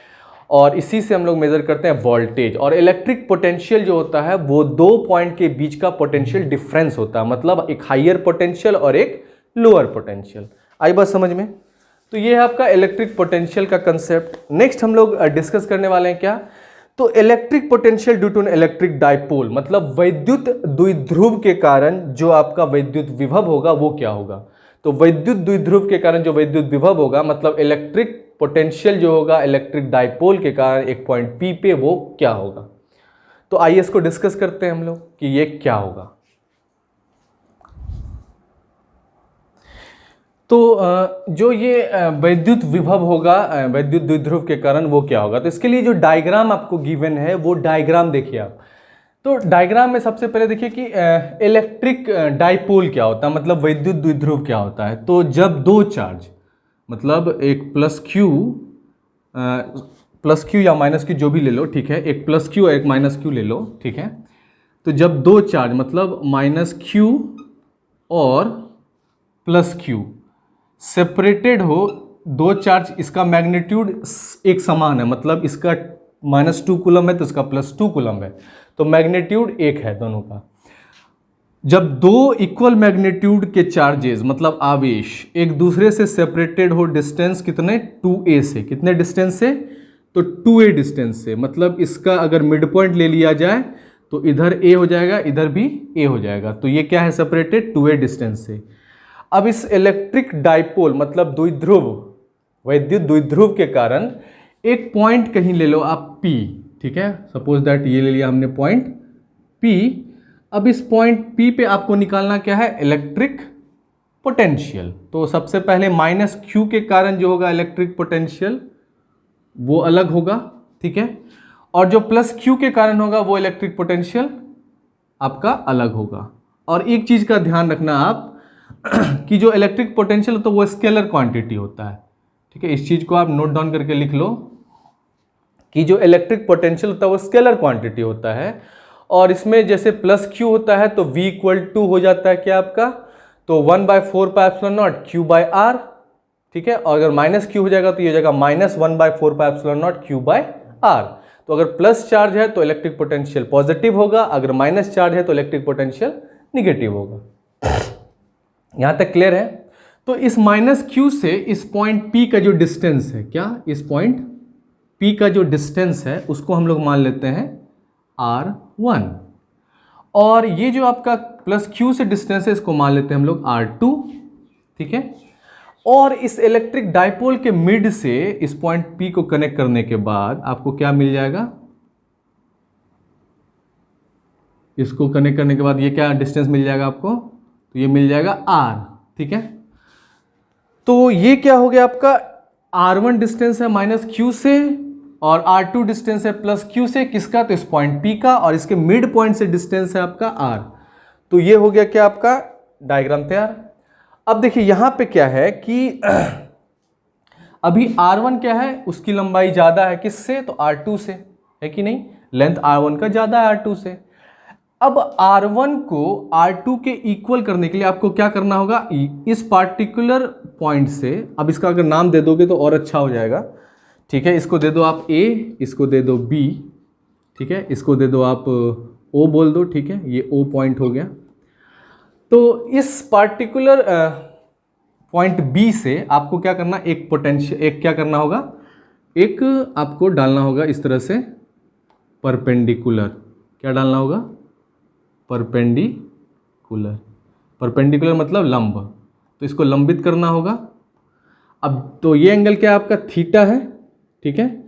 Speaker 1: और इसी से हम लोग मेजर करते हैं वोल्टेज। और इलेक्ट्रिक पोटेंशियल जो होता है वो दो पॉइंट के बीच का पोटेंशियल डिफरेंस होता है, मतलब एक हायर पोटेंशियल और एक लोअर पोटेंशियल। आई बात समझ में। तो ये है आपका इलेक्ट्रिक पोटेंशियल का कंसेप्ट। नेक्स्ट हम लोग डिस्कस करने वाले हैं क्या, तो electric potential due to an electric dipole, मतलब वैद्युत द्विध्रुव के कारण जो आपका वैद्युत विभव होगा वो क्या होगा। तो वैद्युत द्विध्रुव के कारण जो वैद्युत विभव होगा, मतलब इलेक्ट्रिक पोटेंशियल जो होगा इलेक्ट्रिक डाइपोल के कारण एक पॉइंट P पे, वो क्या होगा। तो आइए इसको डिस्कस करते हैं हम लोग कि ये क्या होगा। तो जो ये वैद्युत विभव होगा वैद्युत द्विध्रुव के कारण वो क्या होगा। तो इसके लिए जो डायग्राम आपको गिवन है वो डायग्राम देखिए आप। तो डायग्राम में सबसे पहले देखिए कि इलेक्ट्रिक डाइपोल क्या होता है, मतलब वैद्युत द्विध्रुव क्या होता है। तो जब दो चार्ज, मतलब एक प्लस क्यू या माइनस क्यू जो भी ले लो, ठीक है, एक प्लस क्यू और एक माइनस क्यू ले लो, ठीक है। तो जब दो चार्ज मतलब माइनस क्यू और प्लस क्यू सेपरेटेड हो, दो चार्ज, इसका मैग्नीट्यूड एक समान है, मतलब इसका -2 कूलम है तो इसका +2 कूलम है, तो मैग्नीट्यूड एक है दोनों का। जब दो इक्वल मैग्नीट्यूड के चार्जेस मतलब आवेश एक दूसरे से सेपरेटेड हो, डिस्टेंस कितने 2a से, कितने डिस्टेंस से, तो 2a डिस्टेंस से, मतलब इसका अगर मिड पॉइंट ले लिया जाए तो इधर a हो जाएगा, इधर भी a हो जाएगा, तो ये क्या है सेपरेटेड 2a डिस्टेंस से। अब इस इलेक्ट्रिक डाइपोल मतलब द्विध्रुव, वैद्युत द्विध्रुव के कारण एक पॉइंट कहीं ले लो आप P, ठीक है, सपोज दैट ये ले लिया हमने पॉइंट P। अब इस पॉइंट P पे आपको निकालना क्या है, इलेक्ट्रिक पोटेंशियल। तो सबसे पहले -Q के कारण जो होगा इलेक्ट्रिक पोटेंशियल वो अलग होगा, ठीक है, और जो +Q के कारण होगा वो इलेक्ट्रिक पोटेंशियल आपका अलग होगा। और एक चीज का ध्यान रखना आप कि जो इलेक्ट्रिक पोटेंशियल होता है वो स्केलर क्वांटिटी होता है, ठीक है, इस चीज को आप नोट डाउन करके लिख लो कि जो इलेक्ट्रिक पोटेंशियल होता है वो स्केलर क्वांटिटी होता है। और इसमें जैसे +Q होता है तो V = हो जाता है क्या आपका, तो 1/4 पाई एप्सिलॉन नॉट Q/R, ठीक है, और अगर -Q हो जाएगा तो ये हो जाएगा -1/4 पाई एप्सिलॉन नॉट Q/R। तो अगर प्लस चार्ज है तो इलेक्ट्रिक पोटेंशियल पॉजिटिव होगा, अगर माइनस चार्ज है तो इलेक्ट्रिक पोटेंशियल निगेटिव होगा। यहां तक क्लियर है। तो इस -Q से इस पॉइंट P का जो डिस्टेंस है, क्या इस पॉइंट P का जो डिस्टेंस है उसको हम लोग मान लेते हैं R1, और ये जो आपका +Q से डिस्टेंस है इसको मान लेते हैं हम लोग R2, ठीक है। और इस इलेक्ट्रिक डाइपोल के मिड से इस पॉइंट P को कनेक्ट करने के बाद आपको क्या मिल जाएगा, इसको कनेक्ट करने के बाद ये क्या डिस्टेंस मिल जाएगा आपको, तो ये मिल जाएगा R, ठीक है। तो ये क्या हो गया आपका, R1 डिस्टेंस है -Q से और R2 डिस्टेंस है +Q से, किसका, तो इस पॉइंट P का, और इसके मिड पॉइंट से डिस्टेंस है आपका R। तो ये हो गया क्या आपका डायग्राम तैयार। अब देखिए यहां पे क्या है कि अभी R1 क्या है, उसकी लंबाई ज्यादा है किससे, तो R2 से, है कि नहीं, लेंथ R1 का ज्यादा है R2 से। अब R1 को R2 के इक्वल करने के लिए आपको क्या करना होगा, इस पार्टिकुलर पॉइंट से, अब इसका अगर नाम दे दोगे तो और अच्छा हो जाएगा, ठीक है, इसको दे दो आप A, इसको दे दो B, ठीक है, इसको दे दो आप O बोल दो, ठीक है, ये O पॉइंट हो गया। तो इस पार्टिकुलर पॉइंट B से आपको क्या करना, एक पोटेंशियल, एक क्या करना होगा, एक आपको डालना होगा इस तरह से परपेंडिकुलर। क्या डालना होगा, परपेंडिकुलर। परपेंडिकुलर मतलब लंब, तो इसको लंबित करना होगा। अब तो ये एंगल क्या आपका थीटा है, ठीक है,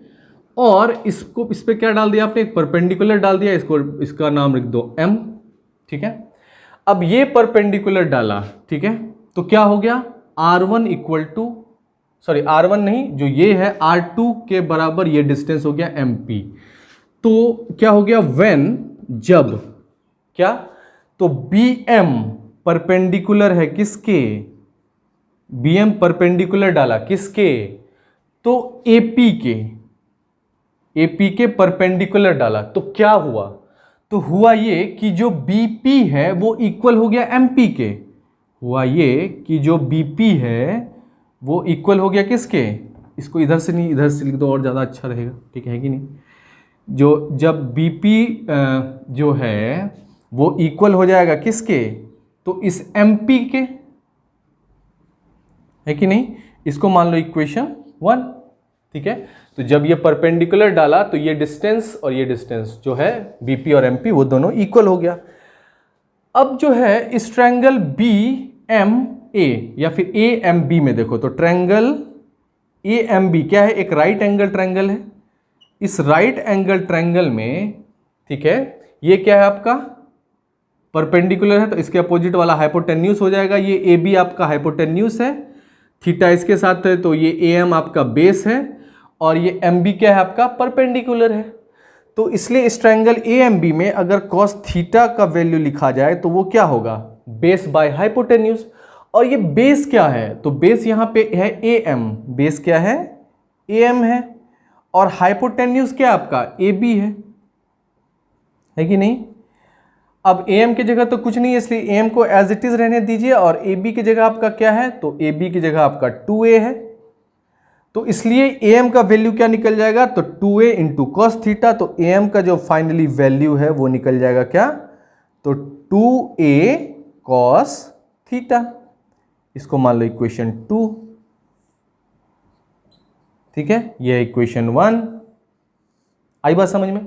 Speaker 1: और इसको इस पे क्या डाल दिया आपने, एक परपेंडिकुलर डाल दिया, इसको इसका नाम लिख दो m, ठीक है। अब ये परपेंडिकुलर डाला, ठीक है, तो क्या हो गया, r1 equal to, sorry r1 नहीं, जो ये है r2 के बराबर ये डिस्टेंस हो गया mp। तो क्या हो गया, व्हेन, जब, क्या, तो bm परपेंडिकुलर है किसके, bm परपेंडिकुलर डाला किसके, तो AP के परपेंडिकुलर डाला, तो क्या हुआ, तो हुआ ये कि जो BP है वो इक्वल हो गया MP के। हुआ ये कि जो BP है वो इक्वल हो गया किसके, इसको इधर से नहीं इधर से लिख दो और ज़्यादा अच्छा रहेगा, ठीक है कि नहीं। जो जब BP जो है वो इक्वल हो जाएगा किसके, तो इस MP के, है कि नहीं। इसको मान लो इक्वेशन 1, ठीक है। तो जब ये परपेंडिकुलर डाला तो ये डिस्टेंस और ये डिस्टेंस जो है BP और MP वो दोनों इक्वल हो गया। अब जो है इस ट्रायंगल BMA या फिर AMB में देखो, तो ट्रायंगल AMB क्या है, एक राइट एंगल ट्रायंगल है। इस राइट एंगल ट्रायंगल में, ठीक है, ये क्या है आपका परपेंडिकुलर है, तो इसके अपोजिट वाला हाइपोटेन्यूस हो जाएगा। ये AB आपका हाइपोटेन्यूस है, थीटा इसके साथ है, तो ये AM आपका बेस है, और ये MB क्या है आपका परपेंडिकुलर है। तो इसलिए इस ट्रायंगल AMB में अगर cos थीटा का वैल्यू लिखा जाए तो वो क्या होगा, बेस बाय हाइपोटेन्यूस। और ये बेस क्या है, तो बेस यहाँ पे है AM, बेस क्या है AM है, और हाइपोटेन्यूस क्या आपका AB है कि नहीं। अब AM की जगह तो कुछ नहीं है, इसलिए AM को एज इट इज रहने दीजिए, और AB की जगह आपका क्या है, तो AB की जगह आपका 2A है। तो इसलिए AM का वैल्यू क्या निकल जाएगा, तो 2A इंटू कॉस थीटा। तो AM का जो फाइनली वैल्यू है वो निकल जाएगा क्या, तो 2A कॉस थीटा। इसको मान लो इक्वेशन 2, ठीक है, यह है इक्वेशन 1। आई बात समझ में।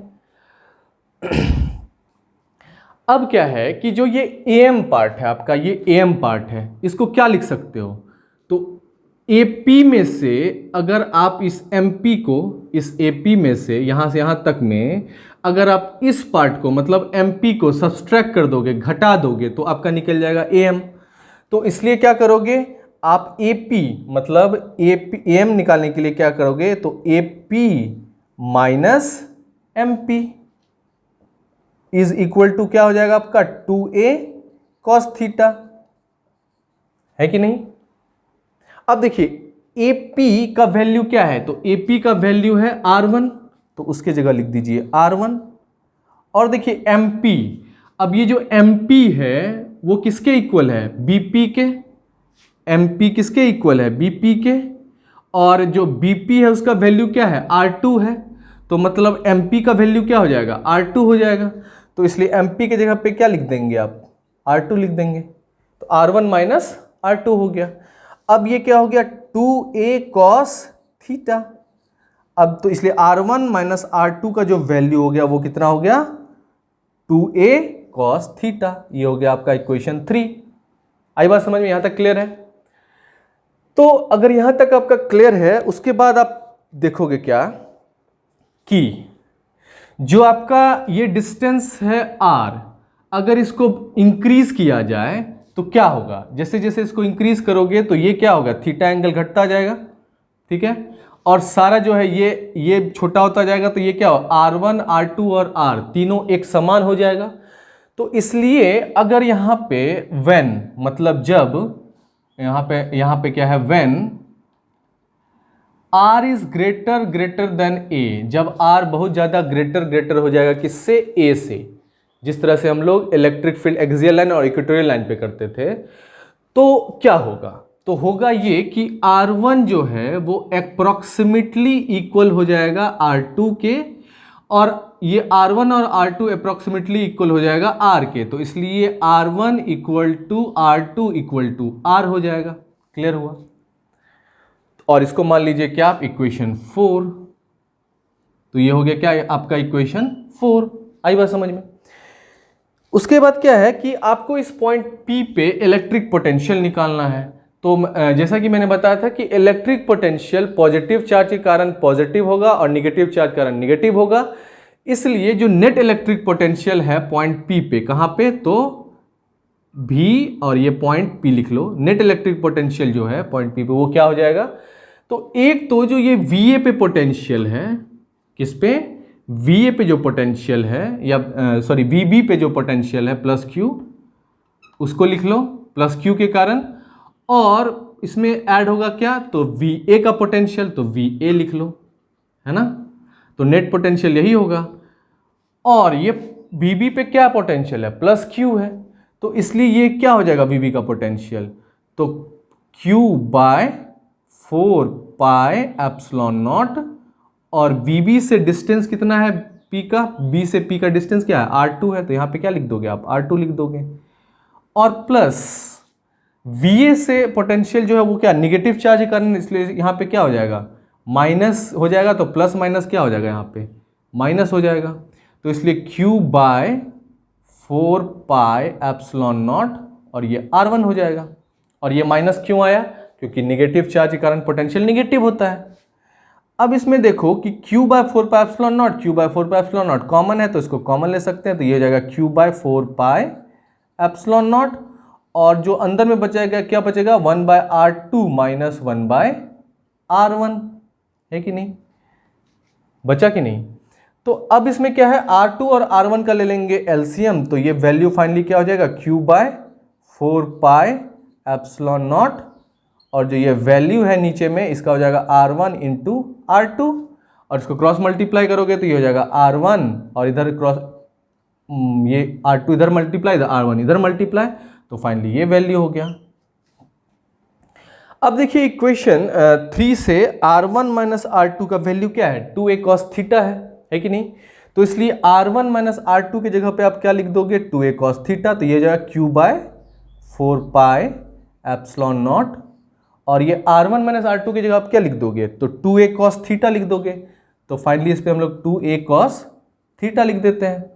Speaker 1: अब क्या है कि जो ये AM पार्ट है आपका, ये AM पार्ट है, इसको क्या लिख सकते हो, तो AP में से अगर आप इस MP को, इस AP में से यहां तक में अगर आप इस पार्ट को मतलब MP को सब्सट्रैक्ट कर दोगे, घटा दोगे, तो आपका निकल जाएगा AM। तो इसलिए क्या करोगे आप, AP मतलब AM निकालने के लिए क्या करोगे, तो AP minus MP is equal to क्या हो जाएगा आपका 2A कॉस थीटा, है कि नहीं। अब देखिए AP का वैल्यू क्या है, तो AP का वैल्यू है R1, तो उसके जगह लिख दीजिए R1। और देखिए MP, अब ये जो MP है वो किसके इक्वल है, BP के। MP किसके इक्वल है, BP के, और जो BP है उसका वैल्यू क्या है, R2 है, तो मतलब MP का वैल्यू क्या हो जाएगा, R2 हो जाएगा। तो इसलिए MP की जगह पे क्या लिख देंगे आप, R2 लिख देंगे, तो R1 माइनस R2 हो गया। अब ये क्या हो गया, 2A कॉस थीटा। अब तो इसलिए R1 माइनस R2 का जो वैल्यू हो गया वो कितना हो गया, 2A कॉस थीटा। ये हो गया आपका इक्वेशन 3। आई बात समझ में, यहां तक क्लियर है। तो अगर यहां तक आपका क्लियर है, उसके बाद आप देखोगे क्या कि जो आपका ये डिस्टेंस है R, अगर इसको इंक्रीज किया जाए तो क्या होगा, जैसे जैसे इसको इंक्रीज करोगे तो ये क्या होगा, थीटा एंगल घटता जाएगा, ठीक है, और सारा जो है ये छोटा होता जाएगा, तो ये क्या हो, R1 R2 और R तीनों एक समान हो जाएगा। तो इसलिए अगर यहाँ पे when मतलब जब, यहाँ पे क्या है, when R is greater than A, जब R बहुत ज्यादा ग्रेटर हो जाएगा किससे, A से, जिस तरह से हम लोग इलेक्ट्रिक फील्ड एक्सियल लाइन और इक्वेटोरियल लाइन पे करते थे, तो क्या होगा, तो होगा ये कि R1 जो है वो अप्रोक्सीमेटली इक्वल हो जाएगा R2 के, और ये R1 और R2 अप्रोक्सीमेटली इक्वल हो जाएगा R के, तो इसलिए R1 equal to R2 equal to R हो जाएगा। क्लियर हुआ? और इसको मान लीजिए क्या आप इक्वेशन 4, तो ये हो गया क्या आपका इक्वेशन 4। आई बात समझ में? उसके बाद क्या है कि आपको इस पॉइंट P पे इलेक्ट्रिक पोटेंशियल निकालना है। तो जैसा कि मैंने बताया था कि इलेक्ट्रिक पोटेंशियल पॉजिटिव चार्ज के कारण पॉजिटिव होगा और निगेटिव चार्ज के कारण निगेटिव होगा, इसलिए जो नेट इलेक्ट्रिक पोटेंशियल है पॉइंट P पे, कहां पे, तो V और ये पॉइंट P लिख लो। नेट इलेक्ट्रिक पोटेंशियल जो है पॉइंट P पे वो क्या हो जाएगा, तो एक तो जो ये VA पे पोटेंशियल है, किस पे, VA पे जो पोटेंशियल है, या सॉरी VB पे जो पोटेंशियल है प्लस Q, उसको लिख लो प्लस Q के कारण, और इसमें ऐड होगा क्या, तो VA का पोटेंशियल, तो VA लिख लो, है ना। तो नेट पोटेंशियल यही होगा, और ये VB पे क्या पोटेंशियल है, प्लस Q है, तो इसलिए ये क्या हो जाएगा VB का पोटेंशियल, तो Q by 4 pi epsilon naught, और VB से डिस्टेंस कितना है P का, B से P का डिस्टेंस क्या है, R2 है, तो यहां पे क्या लिख दोगे आप, R2 लिख दोगे, और प्लस VA से पोटेंशियल जो है वो क्या, निगेटिव चार्ज के कारण, इसलिए यहां पे क्या हो जाएगा, माइनस हो जाएगा, तो प्लस माइनस क्या हो जाएगा, यहां पे माइनस हो जाएगा, तो इसलिए Q by 4 pi epsilon naught, और ये R1 हो जाएगा। और ये माइनस क्यों आया, क्योंकि निगेटिव चार्ज के कारण पोटेंशियल निगेटिव होता है। अब इसमें देखो कि Q by 4 pi epsilon naught, Q by 4 pi epsilon naught common है, तो इसको कॉमन ले सकते हैं, तो ये हो जाएगा Q by 4 pi epsilon naught, और जो अंदर में बचेगा क्या बचेगा, 1 bye R2 minus 1 bye R1, है कि नहीं, बचा कि नहीं। तो अब इसमें क्या है, R2 और R1 का ले लेंगे एलसीएम, तो ये वैल्यू फाइनली क्या हो जाएगा, Q by 4 pi epsilon naught, और जो ये वैल्यू है नीचे में इसका हो जाएगा R1 इंटू R2, और इसको क्रॉस मल्टीप्लाई करोगे तो ये हो जाएगा R1, और इधर क्रॉस ये R2 इधर मल्टीप्लाई, इधर R1 इधर मल्टीप्लाई, तो फाइनली ये वैल्यू हो गया। अब देखिए इक्वेशन 3 से R1 माइनस R2 का वैल्यू क्या है, 2a cos थीटा है कि नहीं, तो इसलिए R1 माइनस R2 की जगह पे आप क्या लिख दोगे, 2a cos थीटा, तो ये जाएगा Q by 4 pi epsilon naught, और ये R1 माइनस R2 की जगह आप क्या लिख दोगे, तो 2a cos थीटा लिख दोगे, तो फाइनली इस पे हम लोग 2a cos थीटा लिख देते हैं।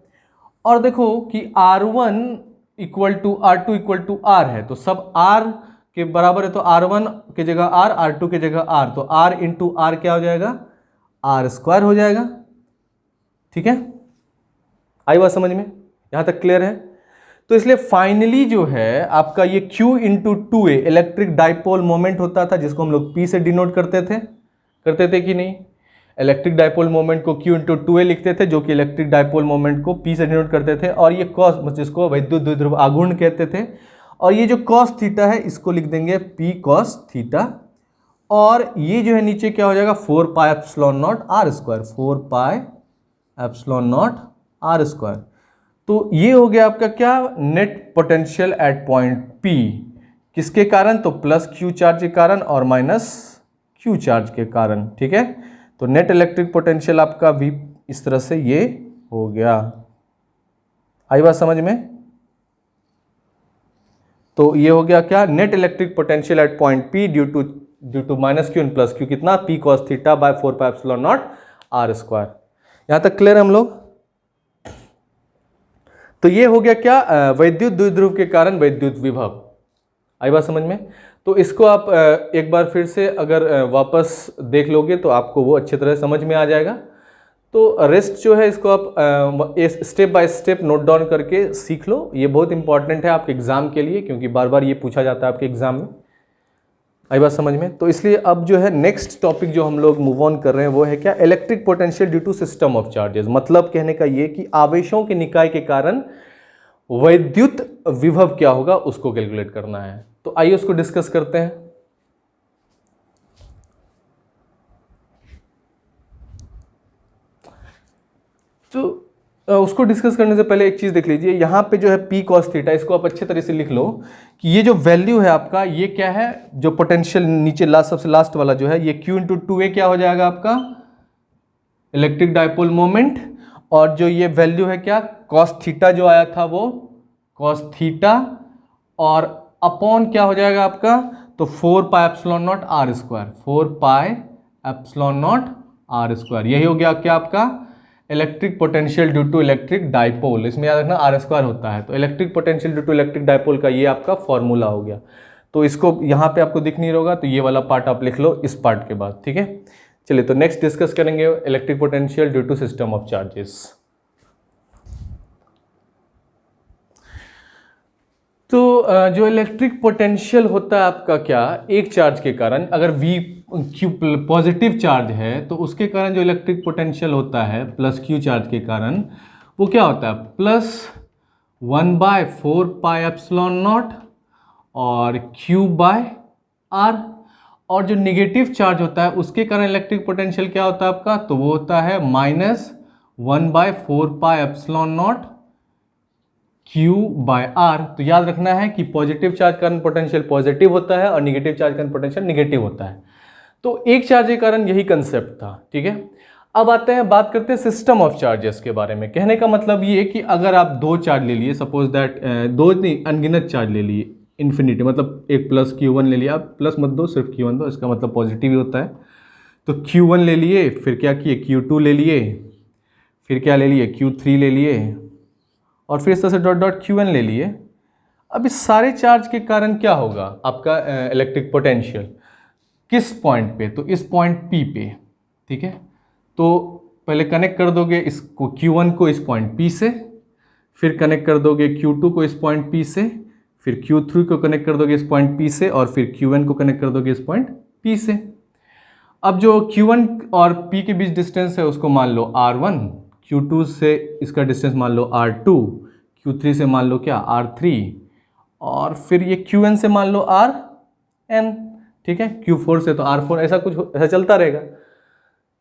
Speaker 1: और देखो कि R1 equal to R2 equal to R है, तो सब R के बराबर है, तो R1 की जगह R, R2 की जगह R, तो R इंटू R क्या हो जाएगा, R स्क्वायर हो जाएगा। ठीक है, आई बात समझ में, यहां तक क्लियर है। तो इसलिए फाइनली जो है आपका ये Q into 2a electric dipole moment होता था, जिसको हम लोग P से डिनोट करते थे कि नहीं, इलेक्ट्रिक डाइपोल मोमेंट को Q इंटू 2a लिखते थे, जो कि इलेक्ट्रिक डाइपोल मोमेंट को P से डिनोट करते थे, और ये कॉस, जिसको वैद्युत द्विध्रुव आघूर्ण कहते थे, और ये जो कॉस थीटा है इसको लिख देंगे P कॉस थीटा, और ये जो है नीचे क्या हो जाएगा, 4 pi epsilon naught R square, 4 pi epsilon naught R square. तो ये हो गया आपका क्या, net potential at point P, किसके कारण, तो प्लस Q चार्ज के कारण और माइनस Q चार्ज के कारण। ठीक है, तो नेट इलेक्ट्रिक पोटेंशियल आपका V इस तरह से ये हो गया। आई बात समझ में। तो ये हो गया क्या, net electric potential at point P due to minus Q and plus Q, कितना, P cos theta by 4 pi epsilon naught R square. यहां तक क्लियर है हम लोग। तो ये हो गया क्या, वैद्युत द्विध्रुव के कारण वैद्युत विभव। आई बात समझ में। तो इसको आप एक बार फिर से अगर वापस देख लोगे तो आपको वो अच्छी तरह समझ में आ जाएगा। तो रेस्ट जो है इसको आप step by step note down करके सीख लो, ये बहुत इंपॉर्टेंट है आपके एग्जाम के लिए, क्योंकि बार बार ये पूछा जाता है आपके एग्जाम में। आई बात समझ में। तो इसलिए अब जो है नेक्स्ट टॉपिक जो हम लोग मूव ऑन कर रहे हैं वो है क्या, electric potential due to system of charges. मतलब कहने का ये कि आवेशों के निकाय के कारण वैद्युत विभव क्या होगा उसको कैलकुलेट करना है। तो आइए उसको डिस्कस करते हैं। तो उसको डिस्कस करने से पहले एक चीज़ देख लीजिए, यहाँ पे जो है पी कॉस थीटा, इसको आप अच्छे तरह से लिख लो कि ये जो वैल्यू है आपका, ये क्या है, जो पोटेंशियल नीचे लास्ट सबसे लास्ट वाला जो है, ये Q इंटू 2a क्या हो जाएगा आपका, इलेक्ट्रिक डाइपोल मोमेंट। और जो ये वैल्यू है क्या, कॉस थीटा जो आया था वो कॉस थीटा, और अपॉन क्या हो जाएगा आपका, तो 4 pi epsilon naught R square, 4 pi epsilon naught R square. यही हो गया क्या आपका electric potential due to electric dipole. इसमें याद रखना आर स्क्वायर होता है, तो electric potential due to electric dipole का ये आपका फॉर्मूला हो गया। तो इसको यहाँ पे आपको दिख नहीं होगा, तो ये वाला पार्ट आप लिख लो इस पार्ट के बाद, ठीक है। चलिए तो नेक्स्ट डिस्कस करेंगे electric potential due to system of charges. तो जो इलेक्ट्रिक पोटेंशियल होता है आपका क्या, एक चार्ज के कारण, अगर V Q पॉजिटिव चार्ज है तो उसके कारण जो इलेक्ट्रिक पोटेंशियल होता है प्लस Q चार्ज के कारण, वो क्या होता है प्लस 1/4 पाई एप्सिलॉन नॉट और Q बाय R। और जो निगेटिव चार्ज होता है उसके कारण इलेक्ट्रिक पोटेंशियल क्या होता है आपका, तो वो होता है -1/4 pi epsilon naught Q by R। तो याद रखना है कि पॉजिटिव चार्ज का कारण पोटेंशियल पॉजिटिव होता है और निगेटिव चार्ज का कारण पोटेंशियल निगेटिव होता है। तो एक चार्ज के कारण यही कंसेप्ट था, ठीक है। अब आते हैं, बात करते हैं सिस्टम ऑफ चार्जेस के बारे में। कहने का मतलब ये है कि अगर आप दो चार्ज ले लिए, सपोज दैट दो नहीं अनगिनत चार्ज ले लिए, इन्फिनिटी, मतलब एक प्लस Q1 ले लिया, आप प्लस मत दो, सिर्फ Q1 दो, इसका मतलब पॉजिटिव ही होता है। तो Q1 ले लिए, फिर क्या किए Q2 ले लिए, फिर क्या ले लिए Q3 ले लिए, और फिर इस तरह से डॉट डॉट Q1 ले लिए। अब इस सारे चार्ज के कारण क्या होगा आपका इलेक्ट्रिक पोटेंशियल, किस पॉइंट पे, तो इस पॉइंट P पे, ठीक है। तो पहले कनेक्ट कर दोगे इसको Q1 को इस पॉइंट P से, फिर कनेक्ट कर दोगे Q2 को इस पॉइंट P से, फिर Q3 को कनेक्ट कर दोगे इस पॉइंट P से, और फिर Q1 को कनेक्ट कर दोगे इस पॉइंट P से। अब जो Q1 और P के बीच डिस्टेंस है उसको मान लो R1, Q2 से इसका डिस्टेंस मान लो R2, Q3 से मान लो क्या R3, और फिर ये Qn से मान लो Rn, ठीक है। Q4 से तो R4, ऐसा कुछ ऐसा चलता रहेगा।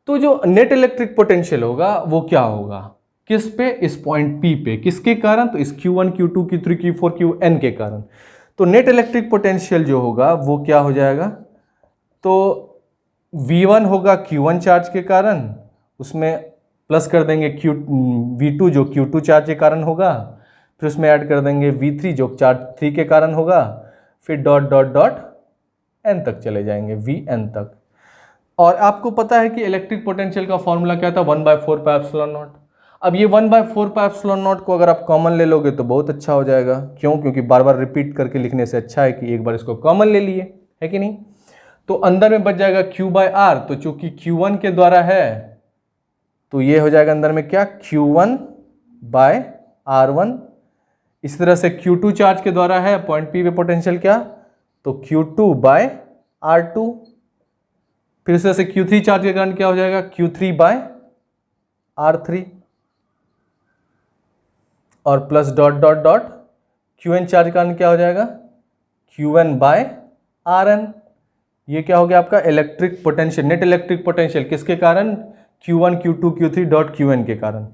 Speaker 1: तो जो नेट इलेक्ट्रिक पोटेंशियल होगा वो क्या होगा, किस पे, इस पॉइंट P पे, किसके कारण, तो इस Q1 Q2 Q3 Q4 Qn के कारण। तो नेट इलेक्ट्रिक पोटेंशियल जो होगा वो क्या हो जाएगा, तो V1 होगा Q1 चार्ज के कारण, उसमें प्लस कर देंगे V2 जो Q2 चार्ज के कारण होगा, फिर उसमें ऐड कर देंगे V3 जो चार्ज 3 के कारण होगा, फिर डॉट डॉट डॉट n तक चले जाएंगे, Vn तक। और आपको पता है कि इलेक्ट्रिक पोटेंशियल का फॉर्मूला क्या था, 1/4 पाई एप्सिलॉन नॉट। अब ये 1/4 पाई एप्सिलॉन नॉट को अगर आप कॉमन ले लोगे तो बहुत अच्छा हो जाएगा। क्यों, क्योंकि बार बार रिपीट करके लिखने से अच्छा है कि एक बार इसको कॉमन ले लिए, है कि नहीं। तो अंदर में बच जाएगा Q बाय R, तो चूंकि Q1 के द्वारा है तो ये हो जाएगा अंदर में क्या, Q1 बाय R1। इसी तरह से Q2 चार्ज के द्वारा है पॉइंट P पे पोटेंशियल क्या, तो Q2 बाय R2। फिर इस तरह से Q3 चार्ज के कारण क्या हो जाएगा, Q3 बाय R3, और plus dot dot dot Qn charge के कारण क्या हो जाएगा, Qn बाय Rn। ये क्या हो गया आपका electric potential, net electric potential किसके कारण, Q1 Q2 Q3 dot Qn के कारण।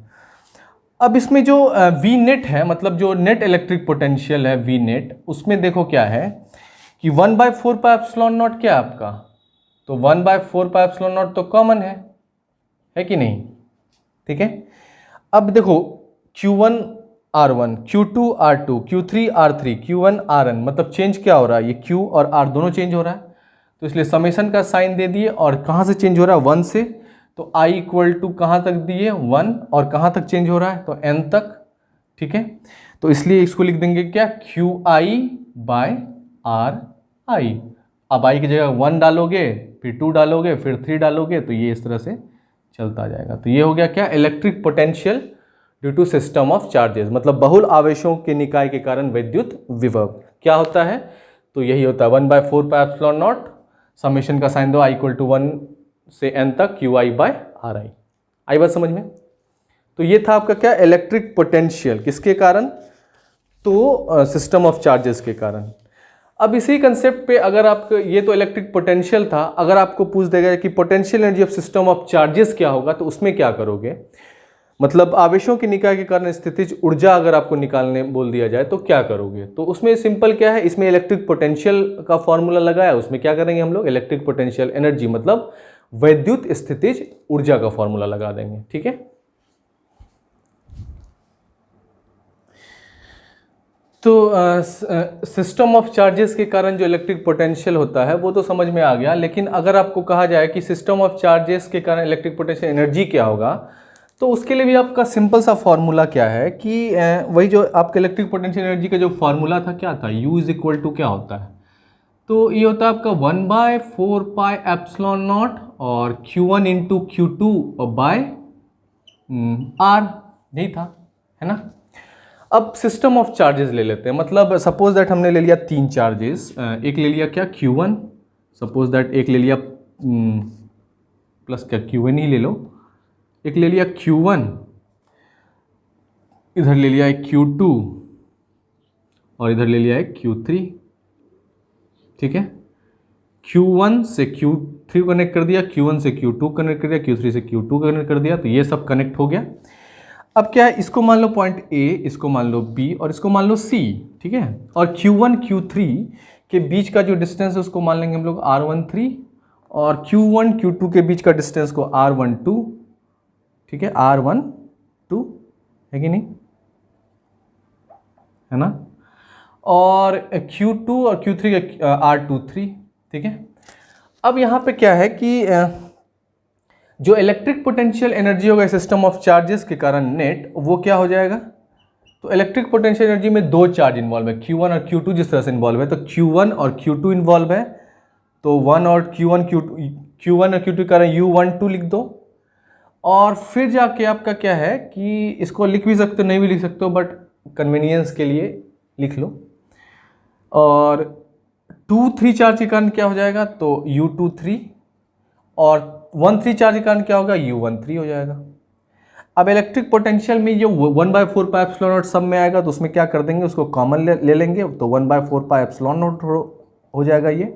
Speaker 1: अब इसमें जो V नेट है, मतलब जो नेट इलेक्ट्रिक पोटेंशियल है V नेट, उसमें देखो क्या है कि 1/4 पाई एप्सिलॉन नॉट क्या है आपका, तो 1/4 पाई एप्सिलॉन नॉट तो कॉमन है कि नहीं, ठीक है। अब देखो Q1 R1, Q2 R2, Q3 R3, Qn Rn, मतलब चेंज क्या हो रहा है, ये Q और R दोनों चेंज हो रहा है, तो इसलिए समेशन का साइन दे दिए। और कहाँ से चेंज हो रहा है, 1 से, तो I इक्वल टू कहाँ तक दिए 1, और कहाँ तक चेंज हो रहा है, तो n तक, ठीक है। तो इसलिए इसको लिख देंगे क्या, QI बाय RI। अब I की जगह 1 डालोगे, फिर 2 डालोगे, फिर 3 डालोगे, तो ये इस तरह से चलता जाएगा। तो ये हो गया क्या, electric potential due to system of charges, मतलब बहुल आवेशों के निकाय के कारण विद्युत विभव क्या होता है, तो यही होता है 1/4 पाई एप्सिलॉन नॉट, समेशन का साइन दो I इक्वल टू 1 से n तक QI बाय RI। आई बात समझ में। तो ये था आपका क्या, इलेक्ट्रिक पोटेंशियल, किसके कारण, तो सिस्टम ऑफ चार्जेस के कारण। अब इसी कंसेप्ट पे अगर आपको, ये तो इलेक्ट्रिक पोटेंशियल था, अगर आपको पूछ देगा कि potential energy of system of charges क्या होगा, तो उसमें क्या करोगे। मतलब आवेशों के निकाय के कारण स्थितिज ऊर्जा अगर आपको निकालने बोल दिया जाए तो क्या करोगे? तो उसमें सिंपल क्या है, इसमें इलेक्ट्रिक पोटेंशियल का फॉर्मूला लगाया, उसमें क्या करेंगे हम लोग, इलेक्ट्रिक पोटेंशियल एनर्जी मतलब वैद्युत स्थितिज ऊर्जा का फॉर्मूला लगा देंगे। ठीक है, तो सिस्टम ऑफ चार्जेस के कारण जो इलेक्ट्रिक पोटेंशियल होता है वो तो समझ में आ गया, लेकिन अगर आपको कहा जाए कि सिस्टम ऑफ चार्जेस के कारण इलेक्ट्रिक पोटेंशियल एनर्जी क्या होगा, तो उसके लिए भी आपका सिंपल सा फॉर्मूला क्या है कि वही जो आपका इलेक्ट्रिक पोटेंशियल एनर्जी का जो फॉर्मूला था क्या था, U इज इक्वल टू क्या होता है, तो ये होता है आपका 1/4πε0 और Q1 into Q2 by R, यही था, है ना। अब सिस्टम ऑफ चार्जेस ले लेते हैं, मतलब सपोज दैट हमने ले लिया 3 चार्जेस, एक ले लिया क्या Q1, सपोज दैट एक ले लिया प्लस क्या Q1 ही ले लो, एक ले लिया Q1, इधर ले लिया एक Q2 और इधर ले लिया एक Q3। ठीक है, Q1 से Q3 कनेक्ट कर दिया, Q1 से Q2 कनेक्ट कर दिया, Q3 से Q2 कनेक्ट कर दिया, तो ये सब कनेक्ट हो गया। अब क्या है, इसको मान लो पॉइंट A, इसको मान लो B और इसको मान लो C। ठीक है, और Q1 Q3 के बीच का जो डिस्टेंस है उसको मान लेंगे हम लोग R13 और Q1 Q2 के बीच का डिस्टेंस को R12। ठीक है, R12 है कि नहीं, है ना, और Q2 और Q3 का R23। ठीक है, अब यहाँ पे क्या है कि जो इलेक्ट्रिक पोटेंशियल एनर्जी होगा सिस्टम ऑफ चार्जेस के कारण नेट, वो क्या हो जाएगा, तो इलेक्ट्रिक पोटेंशियल एनर्जी में 2 चार्ज इन्वॉल्व है, Q1 और Q2 जिस तरह से इन्वॉल्व है, तो Q1 और Q2 इन्वॉल्व है, तो 1 और Q1 और Q2 के कारण U12 लिख दो, और फिर जाके आपका क्या है कि इसको लिख भी सकते हो, नहीं भी लिख सकते हो, बट कन्वीनियंस के लिए लिख लो, और 2-3 चार्ज के कारण क्या हो जाएगा, तो U23, और 1-3 चार्ज के कारण क्या होगा, U13 हो जाएगा। अब इलेक्ट्रिक पोटेंशियल में जो 1/4πε0 सब में आएगा, तो उसमें क्या कर देंगे, उसको कॉमन ले लेंगे, तो 1/4πε0 हो जाएगा ये,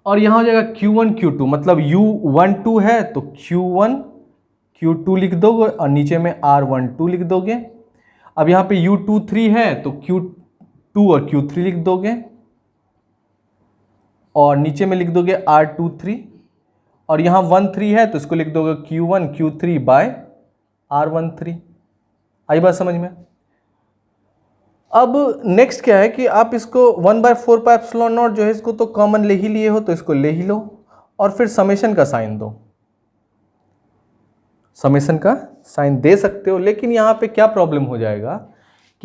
Speaker 1: और यहाँ हो जाएगा Q1 Q2, मतलब U12 है तो Q1 Q2 लिख दोगे और नीचे में R12 लिख दोगे। अब यहाँ पे U23 है तो Q2 और Q3 लिख दोगे और नीचे में लिख दोगे R23, और यहाँ 13 है तो इसको लिख दोगे Q1 Q3 बाय R13। आई बात समझ में। अब नेक्स्ट क्या है कि आप इसको 1/4πε0 जो है इसको तो कॉमन ले ही लिए हो, तो इसको ले ही लो और फिर समेशन का साइन दो, समेशन का साइन दे सकते हो, लेकिन यहाँ पे क्या प्रॉब्लम हो जाएगा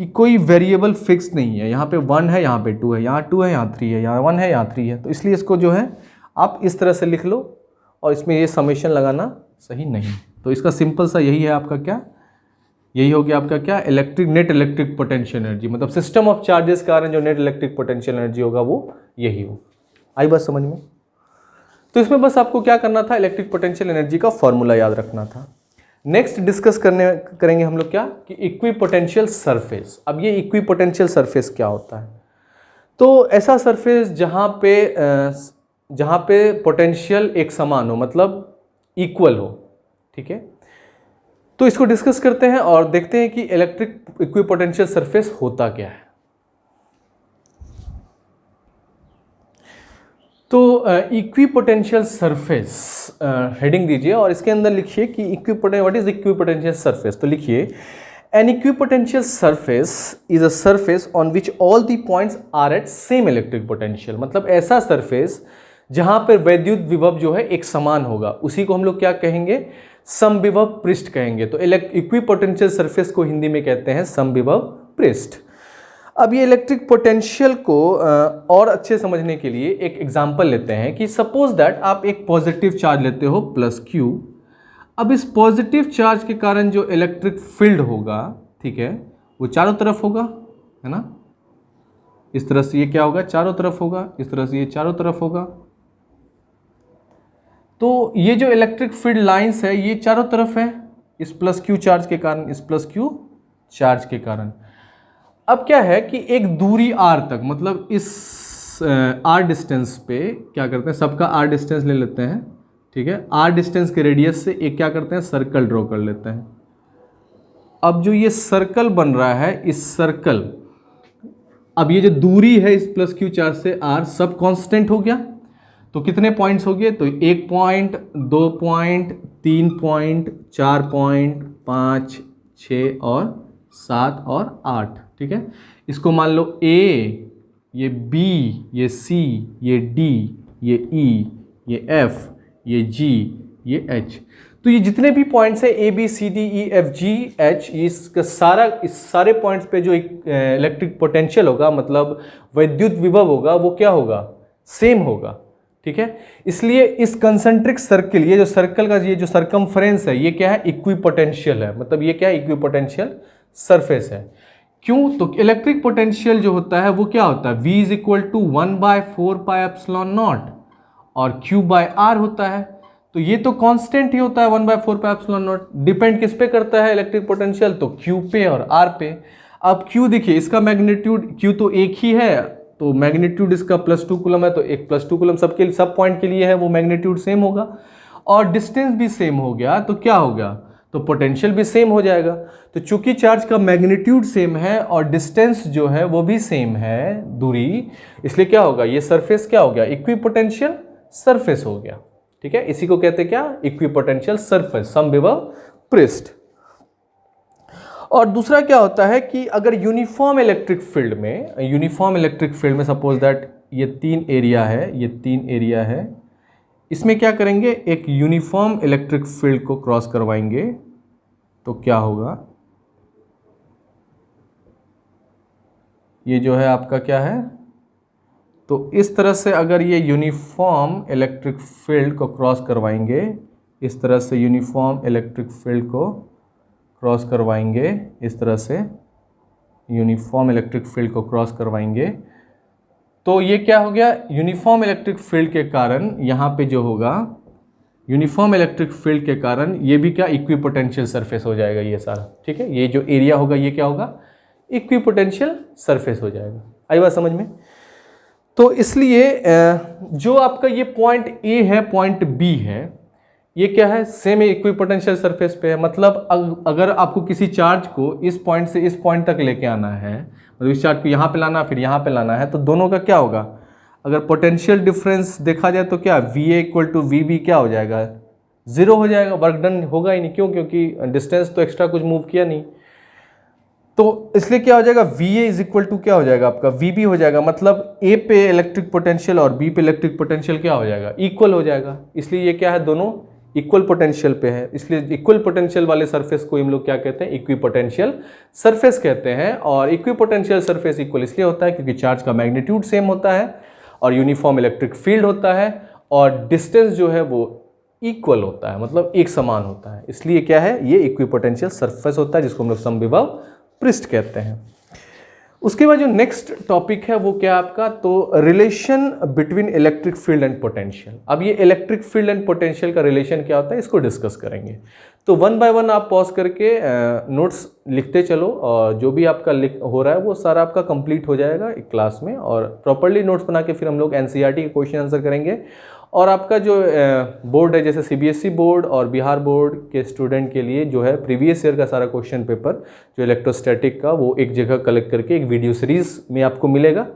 Speaker 1: कि कोई वेरिएबल फिक्स नहीं है, यहाँ पे 1 है, यहाँ पे 2 है, यहाँ 2 है, यहाँ 3 है, यहाँ 1 है, यहाँ 3 है, तो इसलिए इसको जो है आप इस तरह से लिख लो और इसमें ये समेशन लगाना सही नहीं। तो इसका सिंपल सा यही है आपका क्या, यही हो गया आपका क्या, नेट इलेक्ट्रिक पोटेंशियल एनर्जी, मतलब सिस्टम ऑफ चार्जेस के कारण जो नेट इलेक्ट्रिक पोटेंशियल एनर्जी होगा वो यही हो। आई बात समझ में। तो इसमें बस आपको क्या करना था, इलेक्ट्रिक पोटेंशियल एनर्जी का फॉर्मूला याद रखना था। नेक्स्ट डिस्कस करेंगे हम लोग क्या कि इक्विपोटेंशियल सरफेस। अब ये इक्विपोटेंशियल सरफेस क्या होता है, तो ऐसा सरफेस जहाँ पे पोटेंशियल एक समान हो, मतलब इक्वल हो। ठीक है, तो इसको डिस्कस करते हैं और देखते हैं कि इलेक्ट्रिक इक्विपोटेंशियल सरफेस होता क्या है। तो इक्विपोटेंशियल सरफेस हेडिंग दीजिए और इसके अंदर लिखिए कि व्हाट इज इक्विपोटेंशियल सरफेस। तो लिखिए an equipotential surface is a surface on which all the points are at same electric potential, मतलब ऐसा सरफेस जहां पर वैद्युत विभव जो है एक समान होगा, उसी को हम लोग क्या कहेंगे, समविभव पृष्ठ कहेंगे। तो इक्विपोटेंशियल सरफेस को हिंदी में कहते हैं समविभव पृष्ठ। अब ये इलेक्ट्रिक पोटेंशियल को और अच्छे समझने के लिए एक एग्जांपल लेते हैं कि सपोज दैट आप एक पॉजिटिव चार्ज लेते हो +Q। अब इस पॉजिटिव चार्ज के कारण जो इलेक्ट्रिक फील्ड होगा, ठीक है, वो चारों तरफ होगा, है ना, इस तरह से ये क्या होगा, चारों तरफ होगा, इस तरह से ये चारों तरफ होगा। तो ये जो इलेक्ट्रिक फील्ड लाइंस है ये चारों तरफ है इस +Q चार्ज के कारण, इस +Q चार्ज के कारण। अब क्या है कि एक दूरी r तक, मतलब इस r डिस्टेंस पे क्या करते हैं, सबका r डिस्टेंस ले लेते हैं, ठीक है, r डिस्टेंस के रेडियस से एक क्या करते हैं, सर्कल ड्रॉ कर लेते हैं। अब जो ये सर्कल बन रहा है, इस सर्कल, अब ये जो दूरी है इस प्लस क्यू चार्ज से आर, सब कांस्टेंट हो गया। तो कितने पॉइंट्स हो गए? तो 1 पॉइंट, 2 पॉइंट, 3 पॉइंट, 4 पॉइंट, 5, 6 और 7 और 8। ठीक है, इसको मान लो ए, ये बी, ये सी, ये डी, ये ई, ये एफ, ये जी, ये एच। तो ये जितने भी पॉइंट्स है A B C D E F G H, इसका सारा, इस सारे पॉइंट्स पे जो इलेक्ट्रिक पोटेंशियल होगा, मतलब वैद्युत विभव होगा, वो क्या होगा? सेम होगा। ठीक है, इसलिए इस कंसेंट्रिक सर्किल, ये जो सर्कल का ये जो सरकमफ्रेंस है, ये क्या है? इक्विपोटेंशियल है। मतलब ये क्या है? इक्विपोटेंशियल सरफेस है। क्यों? तो इलेक्ट्रिक पोटेंशियल जो होता है वो क्या होता है? V इज इक्वल टू 1/4πε0 और Q/R होता है। तो ये तो कांस्टेंट ही होता है 1/4πε0। डिपेंड किस पे करता है इलेक्ट्रिक पोटेंशियल? तो Q पे और R पे। अब Q देखिए, इसका मैग्नीट्यूड, Q तो एक ही है, तो मैग्नीट्यूड इसका +2 कूलम है, तो एक +2 कूलम सबके सब पॉइंट के लिए है, वो मैग्नीट्यूड सेम होगा। और डिस्टेंस भी सेम हो गया, तो क्या हो गया? तो पोटेंशियल भी सेम हो जाएगा। तो चूंकि चार्ज का मैग्नीट्यूड सेम है और डिस्टेंस जो है वो भी सेम है, दूरी, इसलिए क्या होगा? ये सरफेस क्या हो गया? इक्विपोटेंशियल सरफेस हो गया। ठीक है, इसी को कहते हैं क्या? इक्विपोटेंशियल सरफेस, समविभव पृष्ठ। और दूसरा क्या होता है कि अगर यूनिफॉर्म इलेक्ट्रिक फील्ड में सपोज दैट ये 3 एरिया है, ये 3 एरिया है, इसमें क्या करेंगे? एक यूनिफॉर्म इलेक्ट्रिक फील्ड को क्रॉस करवाएंगे, तो क्या होगा? ये जो है आपका क्या है? तो इस तरह से अगर ये यूनिफॉर्म इलेक्ट्रिक फील्ड को क्रॉस करवाएंगे, इस तरह से यूनिफॉर्म इलेक्ट्रिक फील्ड को क्रॉस करवाएंगे, इस तरह से यूनिफॉर्म इलेक्ट्रिक फील्ड को क्रॉस करवाएंगे, तो ये क्या हो गया? यूनिफॉर्म इलेक्ट्रिक फील्ड के कारण यहाँ पे जो होगा, यूनिफॉर्म इलेक्ट्रिक फील्ड के कारण ये भी क्या? इक्विपोटेंशियल सरफेस हो जाएगा ये सारा। ठीक है, ये जो एरिया होगा ये क्या होगा? इक्विपोटेंशियल सरफेस हो जाएगा। आई बात समझ में? तो इसलिए जो आपका ये पॉइंट ए है, पॉइंट बी है, ये क्या है? सेम इक्विपोटेंशियल सरफेस पे है। मतलब अगर आपको किसी चार्ज को इस पॉइंट से इस पॉइंट तक लेके आना है, मतलब इस चार्ज को यहाँ पे लाना फिर यहाँ पे लाना है, तो दोनों का क्या होगा? अगर पोटेंशियल डिफरेंस देखा जाए तो क्या VA इक्वल टू VB क्या हो जाएगा? 0 हो जाएगा, वर्क डन होगा ही नहीं। क्यों? क्योंकि डिस्टेंस तो एक्स्ट्रा कुछ मूव किया नहीं। तो इसलिए क्या हो जाएगा? VA इज इक्वल टू क्या हो जाएगा आपका? VB हो जाएगा। मतलब A पे इलेक्ट्रिक पोटेंशियल और B पे इलेक्ट्रिक पोटेंशियल क्या हो जाएगा? इक्वल हो जाएगा। इसलिए ये क्या है? दोनों इक्वल पोटेंशियल पे है, इसलिए इक्वल पोटेंशियल वाले सरफेस को हम लोग क्या कहते हैं? इक्विपोटेंशियल सरफेस कहते हैं। और इक्विपोटेंशियल सरफेस इक्वल इसलिए होता है क्योंकि चार्ज का मैग्नीट्यूड सेम होता है और यूनिफॉर्म इलेक्ट्रिक फील्ड होता है और डिस्टेंस जो है वो इक्वल होता है, मतलब एक समान होता है। इसलिए क्या है? ये इक्विपोटेंशियल सरफेस होता है, जिसको हम लोग समविभव पृष्ठ कहते हैं। उसके बाद जो नेक्स्ट टॉपिक है वो क्या आपका? तो relation between electric field and potential. अब ये इलेक्ट्रिक फील्ड एंड पोटेंशियल का रिलेशन क्या होता है, इसको डिस्कस करेंगे। तो 1 बाय 1 आप पॉज करके नोट्स लिखते चलो, और जो भी आपका हो रहा है वो सारा आपका कंप्लीट हो जाएगा एक क्लास में। और प्रॉपर्ली नोट्स बना के फिर हम लोग NCERT के क्वेश्चन आंसर करेंगे। और आपका जो बोर्ड है, जैसे CBSE बोर्ड और बिहार बोर्ड के स्टूडेंट के लिए जो है प्रीवियस ईयर का सारा क्वेश्चन पेपर जो इलेक्ट्रोस्टैटिक का, वो एक जगह कलेक्ट करके एक वीडियो सीरीज में आपको मिलेगा।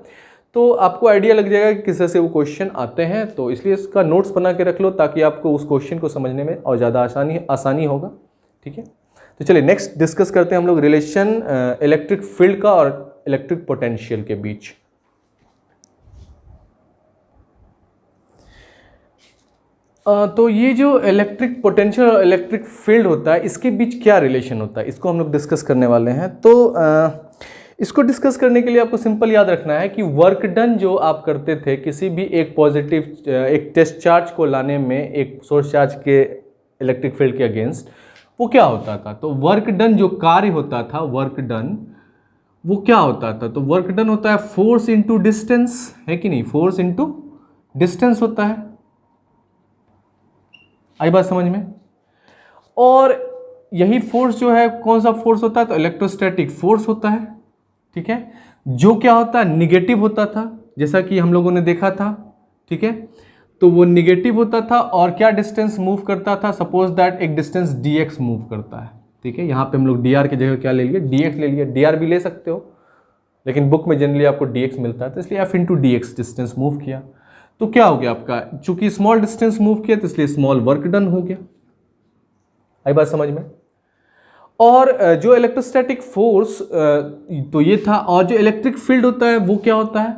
Speaker 1: तो आपको आइडिया लग जाएगा कि किस तरह से वो क्वेश्चन आते हैं। तो इसलिए इसका नोट्स बना के रख लो ताकि आपको उस क्वेश्चन को समझने में और ज़्यादा आसानी होगा। ठीक है, तो चलिए नेक्स्ट डिस्कस करते हैं हम लोग रिलेशन इलेक्ट्रिक फील्ड का और इलेक्ट्रिक पोटेंशियल के बीच। तो ये जो इलेक्ट्रिक पोटेंशियल और इलेक्ट्रिक फील्ड होता है, इसके बीच क्या रिलेशन होता है, इसको हम लोग डिस्कस करने वाले हैं। तो इसको डिस्कस करने के लिए आपको सिंपल याद रखना है कि वर्क डन जो आप करते थे किसी भी एक पॉजिटिव एक टेस्ट चार्ज को लाने में एक सोर्स चार्ज के इलेक्ट्रिक फील्ड के अगेंस्ट, वो क्या होता था? तो वर्क डन जो कार्य होता था, वर्क डन वो क्या होता था? तो वर्क डन होता है फोर्स इनटू डिस्टेंस, है कि नहीं? फोर्स इनटू डिस्टेंस होता है। आई बात समझ में? और यही फोर्स जो है कौन सा फोर्स होता है? तो इलेक्ट्रोस्टैटिक फोर्स होता है। ठीक है, जो क्या होता है? निगेटिव होता था, जैसा कि हम लोगों ने देखा था। ठीक है, तो वो निगेटिव होता था और क्या डिस्टेंस मूव करता था? सपोज दैट एक डिस्टेंस dx मूव करता है। ठीक है। यहाँ पे हम लोग डी आर की जगह क्या ले लिए, डी एक्स ले लिए। डी आर भी ले सकते हो, लेकिन बुक में जनरली आपको डी एक्स मिलता है, तो इसलिए F into D x distance move किया। तो क्या हो गया आपका, चूंकि स्मॉल डिस्टेंस मूव किया तो इसलिए स्मॉल वर्क डन हो गया। आई बात समझ में। और जो इलेक्ट्रोस्टैटिक फोर्स तो ये था, और जो इलेक्ट्रिक फील्ड होता है वो क्या होता है,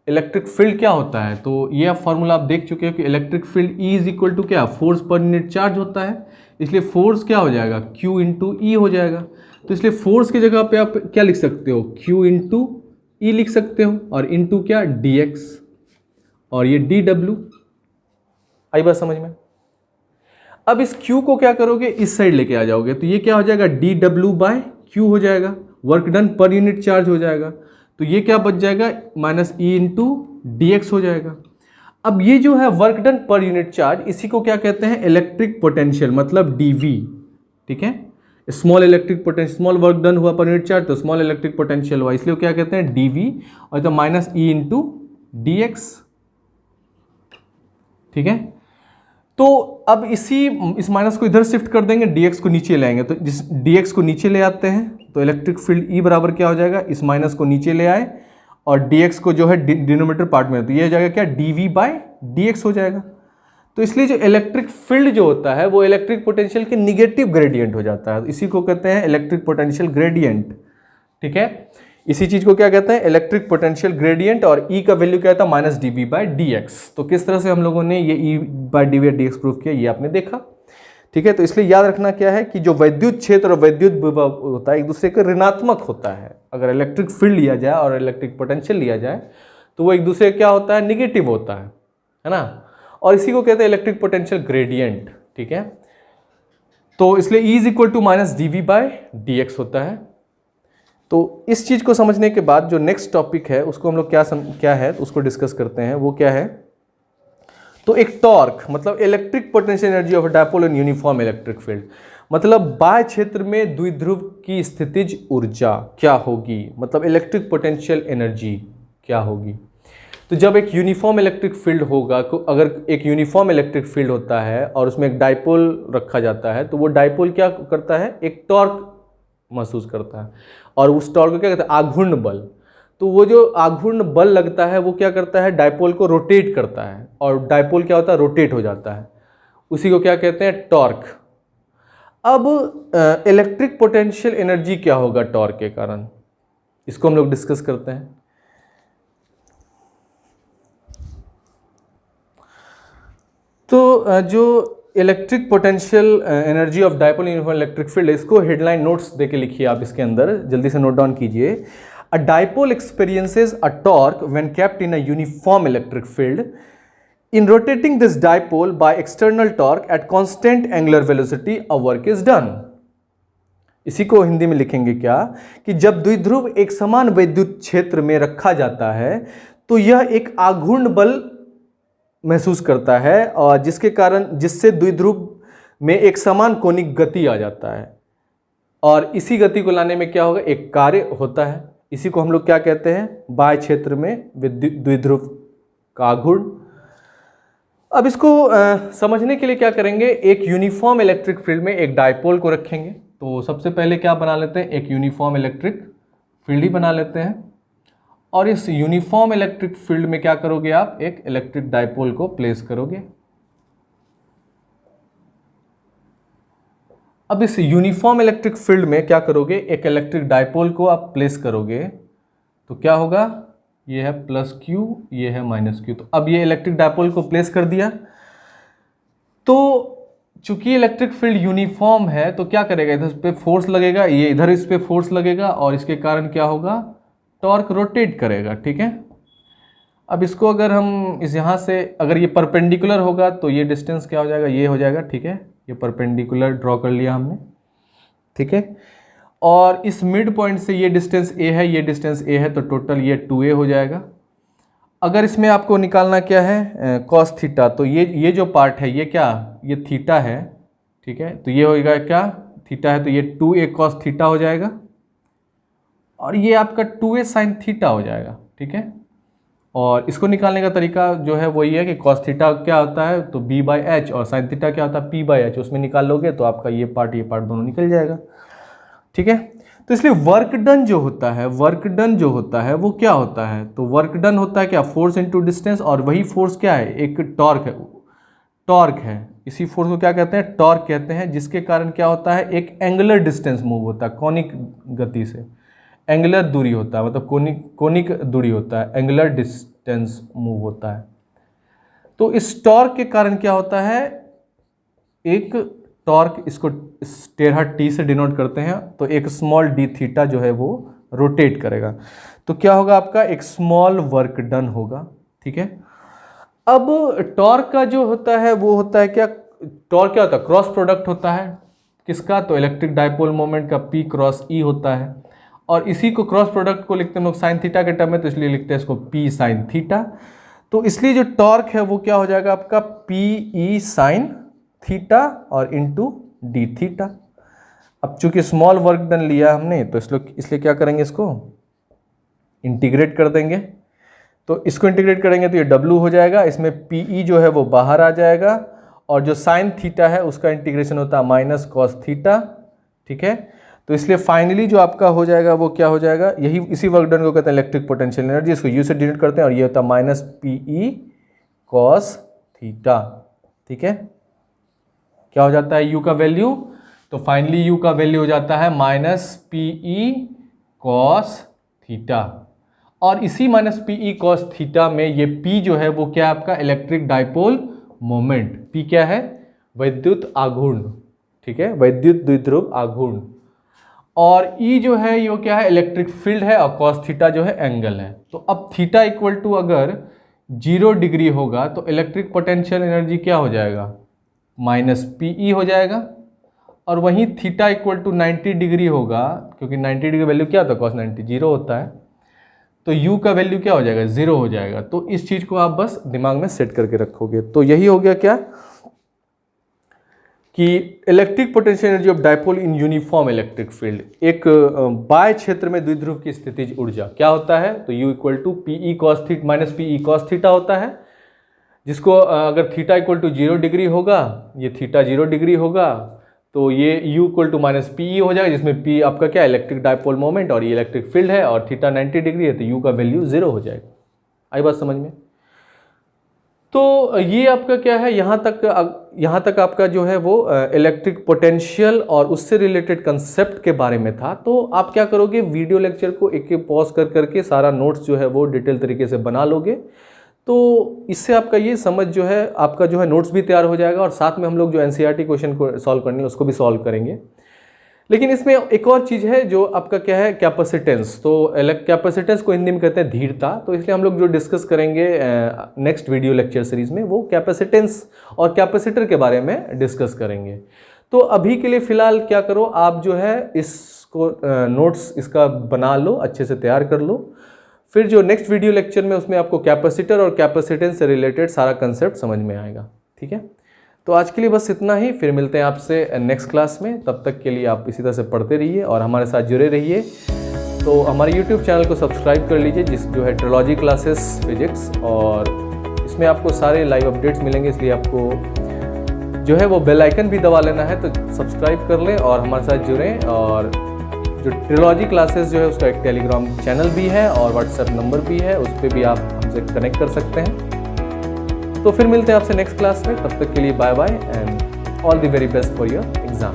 Speaker 1: इलेक्ट्रिक फील्ड क्या होता है, तो ये आप फॉर्मूला आप देख चुके हो कि electric field E is equal to क्या, फोर्स पर यूनिट चार्ज होता है, इसलिए फोर्स क्या हो जाएगा, Q इंटू ई हो जाएगा। तो इसलिए फोर्स की जगह पे आप क्या लिख सकते हो, Q इंटू ई लिख सकते हो, और इंटू क्या, dx, और ये dw। आई बात समझ में। अब इस Q को क्या करोगे, इस साइड लेके आ जाओगे, तो ये क्या हो जाएगा, dw बाय Q हो जाएगा, work done per unit charge हो जाएगा। तो ये क्या बच जाएगा, minus E into D x हो जाएगा। अब ये जो है work done per unit charge, इसी को क्या कहते हैं, इलेक्ट्रिक पोटेंशियल, मतलब डीवी। ठीक है, small electric potential, small work done हुआ पर यूनिट चार्ज तो स्मॉल इलेक्ट्रिक पोटेंशियल हुआ, इसलिए क्या कहते हैं, डीवी, और तो minus E into D x. ठीक है, तो अब इस माइनस को इधर शिफ्ट कर देंगे, dx को नीचे ले आएंगे, तो जिस dx को नीचे ले आते हैं तो इलेक्ट्रिक फील्ड E बराबर क्या हो जाएगा, इस माइनस को नीचे ले आए और dx को जो है डिनोमिनेटर पार्ट में, तो ये हो जाएगा क्या, dv बाय dx हो जाएगा। तो इसलिए जो इलेक्ट्रिक फील्ड जो होता है वो इलेक्ट्रिक पोटेंशियल के निगेटिव ग्रेडियंट हो जाता है, इसी को कहते हैं इलेक्ट्रिक पोटेंशियल ग्रेडियंट। ठीक है, इसी चीज को क्या कहते हैं, इलेक्ट्रिक पोटेंशियल ग्रेडियंट, और E का वैल्यू क्या था, minus D B by D X. तो किस तरह से हम लोगों ने ये E by D B D X prove किया, ये आपने देखा। ठीक है, तो इसलिए याद रखना क्या है कि जो वैद्युत क्षेत्र और वैद्युत विभव होता है एक दूसरे के ऋणात्मक होता है। अगर इलेक्ट्रिक फील्ड लिया जाए और इलेक्ट्रिक पोटेंशियल लिया जाए तो वो एक दूसरे क्या होता है, निगेटिव होता है ना, और इसी को कहते हैं इलेक्ट्रिक पोटेंशियल ग्रेडियंट। ठीक है, तो इसलिए E is equal to minus D V by D X होता है। तो इस चीज को समझने के बाद जो नेक्स्ट टॉपिक है उसको हम लोग क्या है तो उसको डिस्कस करते हैं। वो क्या है, तो एक टॉर्क, मतलब electric potential energy of dipole in uniform electric field, मतलब बाह्य क्षेत्र में द्विध्रुव की स्थितिज ऊर्जा क्या होगी, मतलब इलेक्ट्रिक पोटेंशियल एनर्जी क्या होगी। तो जब एक यूनिफॉर्म इलेक्ट्रिक फील्ड होगा, अगर एक यूनिफॉर्म इलेक्ट्रिक फील्ड होता है और उसमें एक डायपोल रखा जाता है, तो वो डायपोल क्या करता है, एक टॉर्क महसूस करता है, और उस टॉर्क को क्या कहते हैं, आघूर्ण बल। तो वो जो आघूर्ण बल लगता है वो क्या करता है, डायपोल को रोटेट करता है, और डायपोल क्या होता है, रोटेट हो जाता है, उसी को क्या कहते हैं, टॉर्क। अब इलेक्ट्रिक पोटेंशियल एनर्जी क्या होगा टॉर्क के कारण, इसको हम लोग डिस्कस करते हैं। तो जो electric potential energy of dipole uniform electric field, इसको हेडलाइन नोट्स देके लिखिए आप इसके अंदर, जल्दी से नोट डाउन कीजिए। अ dipole experiences a torque when kept in a uniform electric field. In rotating this dipole by external torque at constant angular velocity a work is done. इसी को हिंदी में लिखेंगे क्या, कि जब द्विध्रुव एक समान वैद्युत क्षेत्र में रखा जाता है तो यह एक आघूर्ण बल महसूस करता है, और जिससे द्विध्रुव में एक समान कोणिक गति आ जाता है, और इसी गति को लाने में क्या होगा, एक कार्य होता है। इसी को हम लोग क्या कहते हैं, बाह्य क्षेत्र में द्विध्रुव का आघूर्ण। अब इसको समझने के लिए क्या करेंगे, एक यूनिफॉर्म इलेक्ट्रिक फील्ड में एक डायपोल को रखेंगे। तो सबसे पहले क्या बना लेते हैं, एक यूनिफॉर्म इलेक्ट्रिक फील्ड ही बना लेते हैं, और इस यूनिफॉर्म इलेक्ट्रिक फील्ड में क्या करोगे आप, एक इलेक्ट्रिक डायपोल को प्लेस करोगे। अब इस यूनिफॉर्म इलेक्ट्रिक फील्ड में क्या करोगे, एक इलेक्ट्रिक डायपोल को आप प्लेस करोगे, तो क्या होगा, ये है प्लस क्यू, ये है माइनस क्यू। तो अब ये इलेक्ट्रिक डायपोल को प्लेस कर दिया, तो चूंकि इलेक्ट्रिक फील्ड यूनिफॉर्म है तो क्या करेगा, इधर पे फोर्स लगेगा, ये इधर इस पे फोर्स लगेगा, और इसके कारण क्या होगा, टॉर्क रोटेट करेगा। ठीक है, अब इसको अगर हम यहाँ से, अगर ये परपेंडिकुलर होगा तो ये डिस्टेंस क्या हो जाएगा, ये हो जाएगा। ठीक है, ये परपेंडिकुलर ड्रॉ कर लिया हमने। ठीक है, और इस मिड पॉइंट से ये डिस्टेंस a है, ये डिस्टेंस a है, तो टोटल ये 2a हो जाएगा। अगर इसमें आपको निकालना क्या है, कॉस थीटा, तो ये जो पार्ट है ये क्या, ये थीटा है। ठीक है, तो ये होगा क्या, थीटा है, तो ये 2a कॉस थीटा हो जाएगा, और ये आपका 2a साइन थीटा हो जाएगा। ठीक है, और इसको निकालने का तरीका जो है वही है कि cos थीटा क्या होता है तो b/h, और sin थीटा क्या होता है p/h, उसमें निकाल लोगे तो आपका ये पार्ट दोनों निकल जाएगा। ठीक है, तो इसलिए वर्क डन जो होता है, वर्क डन जो होता है वो क्या होता है, तो वर्क डन होता है क्या, फोर्स इनटू डिस्टेंस, और वही फोर्स क्या है, एक टॉर्क है, टॉर्क है। इसी फोर्स को क्या कहते हैं, टॉर्क कहते हैं, जिसके कारण क्या होता है, एक एंगुलर डिस्टेंस मूव होता है, कॉनिक गति से, एंगुलर दूरी होता है, मतलब कोनिक दूरी होता है, एंगुलर डिस्टेंस मूव होता है। तो इस टॉर्क के कारण क्या होता है, एक टॉर्क, इसको टेढ़ा टी से डिनोट करते हैं, तो एक स्मॉल डी थीटा जो है वो रोटेट करेगा, तो क्या होगा आपका, एक स्मॉल वर्क डन होगा। ठीक है, अब टॉर्क का जो होता है वो होता है क्या, टॉर्क क्या होता है, क्रॉस प्रोडक्ट होता है किसका, तो इलेक्ट्रिक डाइपोल मोमेंट का P क्रॉस E होता है, और इसी को क्रॉस प्रोडक्ट को लिखते हैं हम लोग साइन थीटा के टर्म में, तो इसलिए लिखते हैं इसको P साइन थीटा। तो इसलिए जो टॉर्क है वो क्या हो जाएगा आपका PE साइन थीटा और इंटू डी थीटा। अब चूंकि स्मॉल वर्क डन लिया हमने तो इसलिए क्या करेंगे, इसको इंटीग्रेट कर देंगे, तो इसको इंटीग्रेट करेंगे तो ये W हो जाएगा, इसमें PE जो है वो बाहर आ जाएगा, और जो साइन थीटा है उसका इंटीग्रेशन होता है माइनस कॉस थीटा। ठीक है, तो इसलिए फाइनली जो आपका हो जाएगा वो क्या हो जाएगा, यही इसी वर्क डन को कहते हैं इलेक्ट्रिक पोटेंशियल एनर्जी, इसको U से डिनोट करते हैं, और ये होता है माइनस PE कॉस थीटा। ठीक है, क्या हो जाता है U का वैल्यू, तो फाइनली U का वैल्यू हो जाता है माइनस PE कॉस थीटा, और इसी माइनस PE कॉस थीटा में ये P जो है वो क्या है आपका, इलेक्ट्रिक डाइपोल मोमेंट, P क्या है, वैद्युत आघूर्ण। ठीक है, वैद्युत द्विध्रुव आघूर्ण, और E जो है ये क्या है, इलेक्ट्रिक फील्ड है, और कॉस थीटा जो है एंगल है। तो अब थीटा इक्वल टू अगर 0 डिग्री होगा तो इलेक्ट्रिक पोटेंशियल एनर्जी क्या हो जाएगा, माइनस PE हो जाएगा, और वहीं थीटा इक्वल टू 90 डिग्री होगा, क्योंकि 90 डिग्री वैल्यू क्या होता है, कॉस 90 0 होता है, तो U का वैल्यू क्या हो जाएगा, 0 हो जाएगा। तो इस चीज को आप बस दिमाग में सेट करके रखोगे, तो यही हो गया क्या कि electric potential energy of dipole in uniform electric field, एक बाह्य क्षेत्र में द्विध्रुव की स्थितिज ऊर्जा क्या होता है, तो U equal to PE cos theta minus PE cos theta होता है, जिसको अगर थीटा इक्वल टू 0 डिग्री होगा, ये थीटा 0 डिग्री होगा, तो ये U equal to minus PE हो जाएगा, जिसमें P आपका क्या इलेक्ट्रिक डाइपोल मोमेंट, और ये इलेक्ट्रिक फील्ड है, और थीटा 90 डिग्री है, तो U का वैल्यू 0 हो जाएगा। आई बात समझ में। तो ये आपका क्या है, यहाँ तक आपका जो है वो इलेक्ट्रिक पोटेंशियल और उससे रिलेटेड कंसेप्ट के बारे में था। तो आप क्या करोगे, वीडियो लेक्चर को एक एक पॉज करके सारा नोट्स जो है वो डिटेल तरीके से बना लोगे, तो इससे आपका ये समझ जो है, आपका जो है नोट्स भी तैयार हो जाएगा, और साथ में हम लोग जो NCERT क्वेश्चन को सॉल्व करने उसको भी सॉल्व करेंगे। लेकिन इसमें एक और चीज़ है जो आपका क्या है, कैपेसिटेंस। तो कैपेसिटेंस को हिंदी में कहते हैं धीरता, तो इसलिए हम लोग जो डिस्कस करेंगे नेक्स्ट वीडियो लेक्चर सीरीज में वो कैपेसिटेंस और कैपेसिटर के बारे में डिस्कस करेंगे। तो अभी के लिए फ़िलहाल क्या करो, आप जो है इसको नोट्स इसका बना लो, अच्छे से तैयार कर लो, फिर जो नेक्स्ट वीडियो लेक्चर में उसमें आपको कैपेसिटर और कैपेसिटेंस से रिलेटेड सारा कंसेप्ट समझ में आएगा। ठीक है, तो आज के लिए बस इतना ही, फिर मिलते हैं आपसे नेक्स्ट क्लास में। तब तक के लिए आप इसी तरह से पढ़ते रहिए और हमारे साथ जुड़े रहिए। तो हमारे YouTube चैनल को सब्सक्राइब कर लीजिए, जो है ट्रिलॉजी क्लासेस फिजिक्स, और इसमें आपको सारे लाइव अपडेट्स मिलेंगे, इसलिए आपको जो है वो बेल आइकन भी दबा लेना है, तो सब्सक्राइब कर लें और हमारे साथ जुड़ें। और जो ट्रिलॉजी क्लासेस जो है उसका एक टेलीग्राम चैनल भी है और व्हाट्सएप नंबर भी है, उस पर भी आप हमसे कनेक्ट कर सकते हैं। तो फिर मिलते हैं आपसे नेक्स्ट क्लास में, तब तक के लिए bye bye and all the very best for your exam.